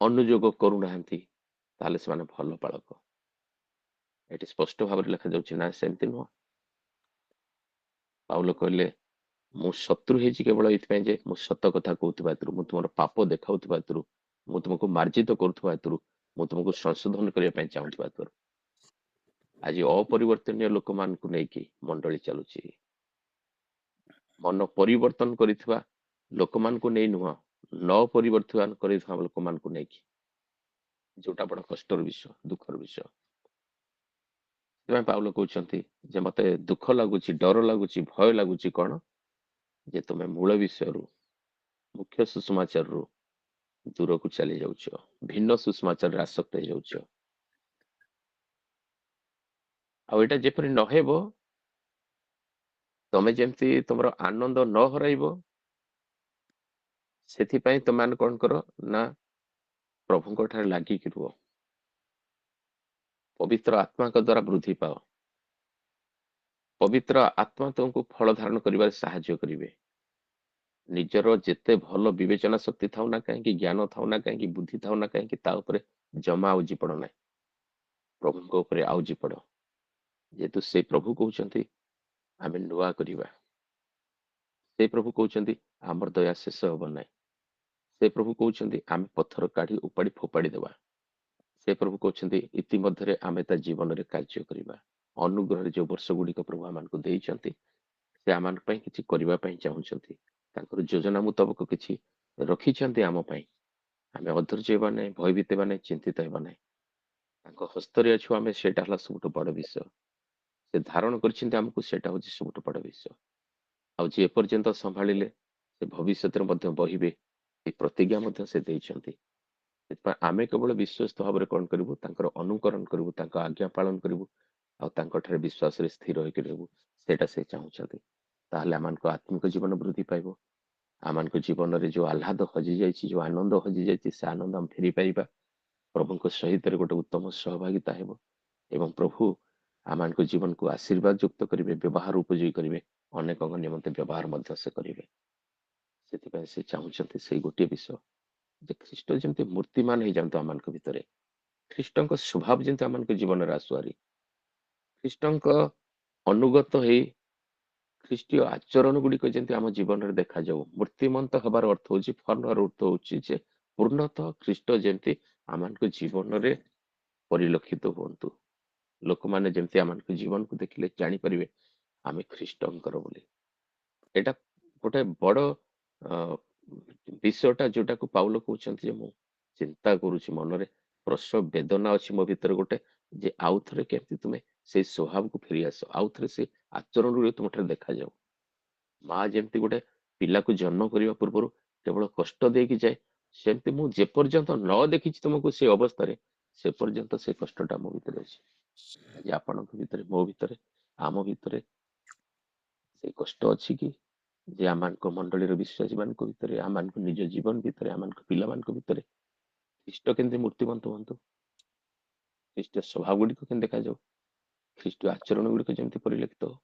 ଅନୁଯୋଗ କରୁନାହାନ୍ତି, ତାହେଲେ ସେମାନେ ଭଲ ବାଳକ। ଏଠି ସ୍ପଷ୍ଟ ଭାବରେ ଲେଖାଯାଉଛି ନା ସେମିତି ନୁହଁ। ପାଉଲ କହିଲେ, ମୁଁ ଶତ୍ରୁ ହେଇଛି କେବଳ ଏଇଥିପାଇଁ ଯେ ମୁଁ ସତ କଥା କହୁଥିବା ହେତୁରୁ, ମୁଁ ତୁମର ପାପ ଦେଖାଉଥିବା ହେତୁରୁ, ମୁଁ ତୁମକୁ ମାର୍ଜିତ କରୁଥିବା ହେତୁରୁ, ମୁଁ ତୁମକୁ ସଂଶୋଧନ କରିବା ପାଇଁ ଚାହୁଁଥିବା ହେତୁରୁ। ଆଜି ଅପରିବର୍ତ୍ତନୀୟ ଲୋକମାନଙ୍କୁ ନେଇକି ମଣ୍ଡଳୀ ଚାଲୁଛି। ମନ ପରିବର୍ତ୍ତନ କରିଥିବା ଲୋକମାନଙ୍କୁ ନେଇ ନୁହଁ, ନ ପରିବର୍ତ୍ତନ କରିଥିବା ଲୋକମାନଙ୍କୁ ନେଇକି, ଯୋଉଟା ବଡ କଷ୍ଟର ବିଷୟ, ଦୁଃଖର ବିଷୟ। ସେଥିପାଇଁ ପାଉଲ କହୁଛନ୍ତି ଯେ ମତେ ଦୁଃଖ ଲାଗୁଛି, ଡର ଲାଗୁଛି, ଭୟ ଲାଗୁଛି କଣ, ଯେ ତୁମେ ମୂଳ ବିଷୟରୁ, ମୁଖ୍ୟ ସୁଷମାଚାରରୁ ଦୂରକୁ ଚାଲି ଯାଉଛ, ଭିନ୍ନ ସୁଷମାଚାରରେ ଆସକ୍ତ ହେଇଯାଉଛ। ଆଉ ଏଇଟା ଯେପରି ନହେବ, ତମେ ଯେମିତି ତମର ଆନନ୍ଦ ନ ହରାଇବ, ସେଥିପାଇଁ ତମେ କଣ କର ନା ପ୍ରଭୁଙ୍କ ଠାରେ ଲାଗିକି ରୁହ, ପବିତ୍ର ଆତ୍ମାଙ୍କ ଦ୍ୱାରା ବୃଦ୍ଧି ପାଅ। ପବିତ୍ର ଆତ୍ମା ତୁମକୁ ଫଳ ଧାରଣ କରିବାରେ ସାହାଯ୍ୟ କରିବେ। ନିଜର ଯେତେ ଭଲ ବିବେଚନା ଶକ୍ତି ଥାଉ ନା କାହିଁକି, ଜ୍ଞାନ ଥାଉ ନା କାହିଁକି, ବୁଦ୍ଧି ଥାଉ ନା କାହିଁକି, ତା ଉପରେ ଜମା ଆଉଜି ପଡ ନାହିଁ, ପ୍ରଭୁଙ୍କ ଉପରେ ଆଉଜି ପଡ। ଯେହେତୁ ସେ ପ୍ରଭୁ କହୁଛନ୍ତି ଆମେ ନୂଆ କରିବା, ସେ ପ୍ରଭୁ କହୁଛନ୍ତି ଆମର ଦୟା ଶେଷ ହବ ନାହିଁ, ସେ ପ୍ରଭୁ କହୁଛନ୍ତି ଆମେ ପଥର କାଢି ଉପାଡି ଫୋପାଡି ଦେବା, ସେ ପ୍ରଭୁ କହୁଛନ୍ତି ଇତିମଧ୍ୟରେ ଆମେ ତା ଜୀବନରେ କାର୍ଯ୍ୟ କରିବା। ଅନୁଗ୍ରହରେ ଯୋଉ ବର୍ଷ ଗୁଡିକ ପ୍ରଭୁ ଆମମାନଙ୍କୁ ଦେଇଛନ୍ତି, ସେ ଆମମାନଙ୍କ ପାଇଁ କିଛି କରିବା ପାଇଁ ଚାହୁଁଛନ୍ତି, ତାଙ୍କର ଯୋଜନା ମୁତାବକ କିଛି ରଖିଛନ୍ତି ଆମ ପାଇଁ। ଆମେ ଅଧୈର୍ଯ୍ୟ ହେବା ନାହିଁ, ଭୟଭୀତ ହେବା ନାହିଁ, ଚିନ୍ତିତ ହେବା ନାହିଁ। ତାଙ୍କ ହସ୍ତରେ ଅଛୁ ଆମେ, ସେଇଟା ହେଲା ସବୁଠୁ ବଡ ବିଷୟ। ସେ ଧାରଣ କରିଛନ୍ତି ଆମକୁ, ସେଇଟା ହଉଛି ସବୁଠୁ ବଡ ବିଷୟ। ଆଉ ଯିଏ ଏପର୍ଯ୍ୟନ୍ତ ସମ୍ଭାଳିଲେ ସେ ଭବିଷ୍ୟତରେ ମଧ୍ୟ ବହିବେ, ଏ ପ୍ରତିଜ୍ଞା ମଧ୍ୟ ସେ ଦେଇଛନ୍ତି। ସେଥିପାଇଁ ଆମେ କେବଳ ବିଶ୍ୱସ୍ତ ଭାବରେ କଣ କରିବୁ, ତାଙ୍କର ଅନୁକରଣ କରିବୁ, ତାଙ୍କ ଆଜ୍ଞା ପାଳନ କରିବୁ, ଆଉ ତାଙ୍କଠାରେ ବିଶ୍ୱାସରେ ସ୍ଥିର ହେଇକି ରହିବୁ, ସେଇଟା ସେ ଚାହୁଁଛନ୍ତି। ତାହେଲେ ଆମମାନଙ୍କ ଆତ୍ମିକ ଜୀବନ ବୃଦ୍ଧି ପାଇବ, ଆମମାନଙ୍କ ଜୀବନରେ ଯୋଉ ଆହ୍ଲାଦ ହଜିଯାଇଛି, ଯୋଉ ଆନନ୍ଦ ହଜିଯାଇଛି, ସେ ଆନନ୍ଦ ଆମେ ଫେରି ପାଇବା, ପ୍ରଭୁଙ୍କ ସହିତ ଗୋଟେ ଉତ୍ତମ ସହଭାଗିତା ହେବ, ଏବଂ ପ୍ରଭୁ ଆମମାନଙ୍କ ଜୀବନକୁ ଆଶୀର୍ବାଦ ଯୁକ୍ତ କରିବେ, ବ୍ୟବହାର ଉପଯୋଗୀ କରିବେ, ଅନେକଙ୍କ ନିମନ୍ତେ ବ୍ୟବହାର ମଧ୍ୟ ସେ କରିବେ। ସେଥିପାଇଁ ସେ ଚାହୁଁଛନ୍ତି ସେଇ ଗୋଟିଏ ବିଷୟ, ଯେ ଖ୍ରୀଷ୍ଟ ଯେମିତି ମୂର୍ତ୍ତିମାନ ହେଇଯାଆନ୍ତୁ ଆମମାନଙ୍କ ଭିତରେ, ଖ୍ରୀଷ୍ଟଙ୍କ ସ୍ୱଭାବ ଯେମିତି ଆମମାନଙ୍କ ଜୀବନରେ ଆସୁଆରି, ଖ୍ରୀଷ୍ଟଙ୍କ ଅନୁଗତ ହେଇ ଖ୍ରୀଷ୍ଟୀୟ ଆଚରଣ ଗୁଡିକ ଯେମିତି ଆମ ଜୀବନରେ ଦେଖାଯାଉ। ମୂର୍ତ୍ତିମନ୍ତ ହେବାର ଅର୍ଥ ହଉଛି, ଫର୍ମର ଅର୍ଥ ହଉଛି ଯେ ପୂର୍ଣ୍ଣତଃ ଖ୍ରୀଷ୍ଟ ଯେମିତି ଆମମାନଙ୍କ ଜୀବନରେ ପରିଲକ୍ଷିତ ହୁଅନ୍ତୁ, ଲୋକମାନେ ଯେମିତି ଆମମାନଙ୍କ ଜୀବନକୁ ଦେଖିଲେ ଜାଣିପାରିବେ ଆମେ ଖ୍ରୀଷ୍ଟଙ୍କର ବୋଲି। ଏଇଟା ଗୋଟେ ବଡ ବିଷୟଟା ଯୋଉଟାକୁ ପାଉଲ କହୁଛନ୍ତି ଯେ ମୁଁ ଚିନ୍ତା କରୁଛି ମନରେ ପ୍ରସବ ବେଦନା ଅଛି ମୋ ଭିତରେ ଗୋଟେ ଯେ ଆଉଥରେ କେମିତି ତୁମେ ସେଇ ସ୍ୱଭାବକୁ ଫେରି ଆସ ଆଉଥରେ ସେ ଆଚରଣରୁ ତୁମଠାରେ ଦେଖାଯାଉ। ମା ଯେମିତି ଗୋଟେ ପିଲାକୁ ଜନ୍ମ କରିବା ପୂର୍ବରୁ କେବଳ କଷ୍ଟ ଦେଇକି ଯାଏ ସେମିତି ମୁଁ ଯେପର୍ଯ୍ୟନ୍ତ ନ ଦେଖିଛି ତୁମକୁ ସେ ଅବସ୍ଥାରେ ସେ ପର୍ଯ୍ୟନ୍ତ ସେ କଷ୍ଟଟା ମୋ ଭିତରେ ଅଛି। ଆଜି ଆପଣଙ୍କ ଭିତରେ ମୋ ଭିତରେ ଆମ ଭିତରେ ସେଇ କଷ୍ଟ ଅଛି କି ଯେ ଆମମାନଙ୍କ ମଣ୍ଡଳୀର ବିଶ୍ୱାସୀ ମାନଙ୍କ ଭିତରେ ଆମମାନଙ୍କ ନିଜ ଜୀବନ ଭିତରେ ଆମମାନଙ୍କ ପିଲାମାନଙ୍କ ଭିତରେ ଖ୍ରୀଷ୍ଟ କେମିତି ମୂର୍ତ୍ତିମନ୍ତ ହୁଅନ୍ତୁ, ଖ୍ରୀଷ୍ଟ ସ୍ୱଭାବ ଗୁଡିକ କେମିତି ଦେଖାଯାଉ, ଖ୍ରୀଷ୍ଟ ଆଚରଣ ଗୁଡିକ ଯେମିତି ପରିଲକ୍ଷିତ ହଉ।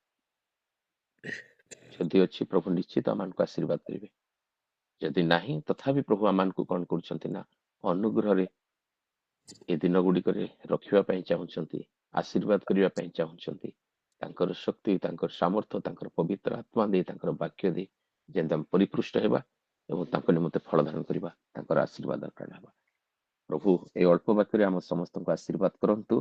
ଯଦି ଅଛି ପ୍ରଭୁ ନିଶ୍ଚିତ ଆମମାନଙ୍କୁ ଆଶୀର୍ବାଦ କରିବେ, ଯଦି ନାହିଁ ତଥାପି ପ୍ରଭୁ ଆମମାନଙ୍କୁ କଣ କରୁଛନ୍ତି ନା ଅନୁଗ୍ରହରେ ଏ ଦିନ ଗୁଡିକରେ ରଖିବା ପାଇଁ ଚାହୁଁଛନ୍ତି, ଆଶୀର୍ବାଦ କରିବା ପାଇଁ ଚାହୁଁଛନ୍ତି। ତାଙ୍କର ଶକ୍ତି ତାଙ୍କର ସାମର୍ଥ୍ୟ ତାଙ୍କର ପବିତ୍ର ଆତ୍ମା ଦେଇ ତାଙ୍କର ବାକ୍ୟ ଦେଇ ଯେମିତି ଆମେ ପରିପୃଷ୍ଟ ହେବା ଏବଂ ତାଙ୍କ ନିମନ୍ତେ ଫଳ ଧାରଣ କରିବା, ତାଙ୍କର ଆଶୀର୍ବାଦ ପ୍ରାଣ ହେବା। ପ୍ରଭୁ ଏ ଅଳ୍ପ ବାକ୍ୟରେ ଆମ ସମସ୍ତଙ୍କୁ ଆଶୀର୍ବାଦ କରନ୍ତୁ।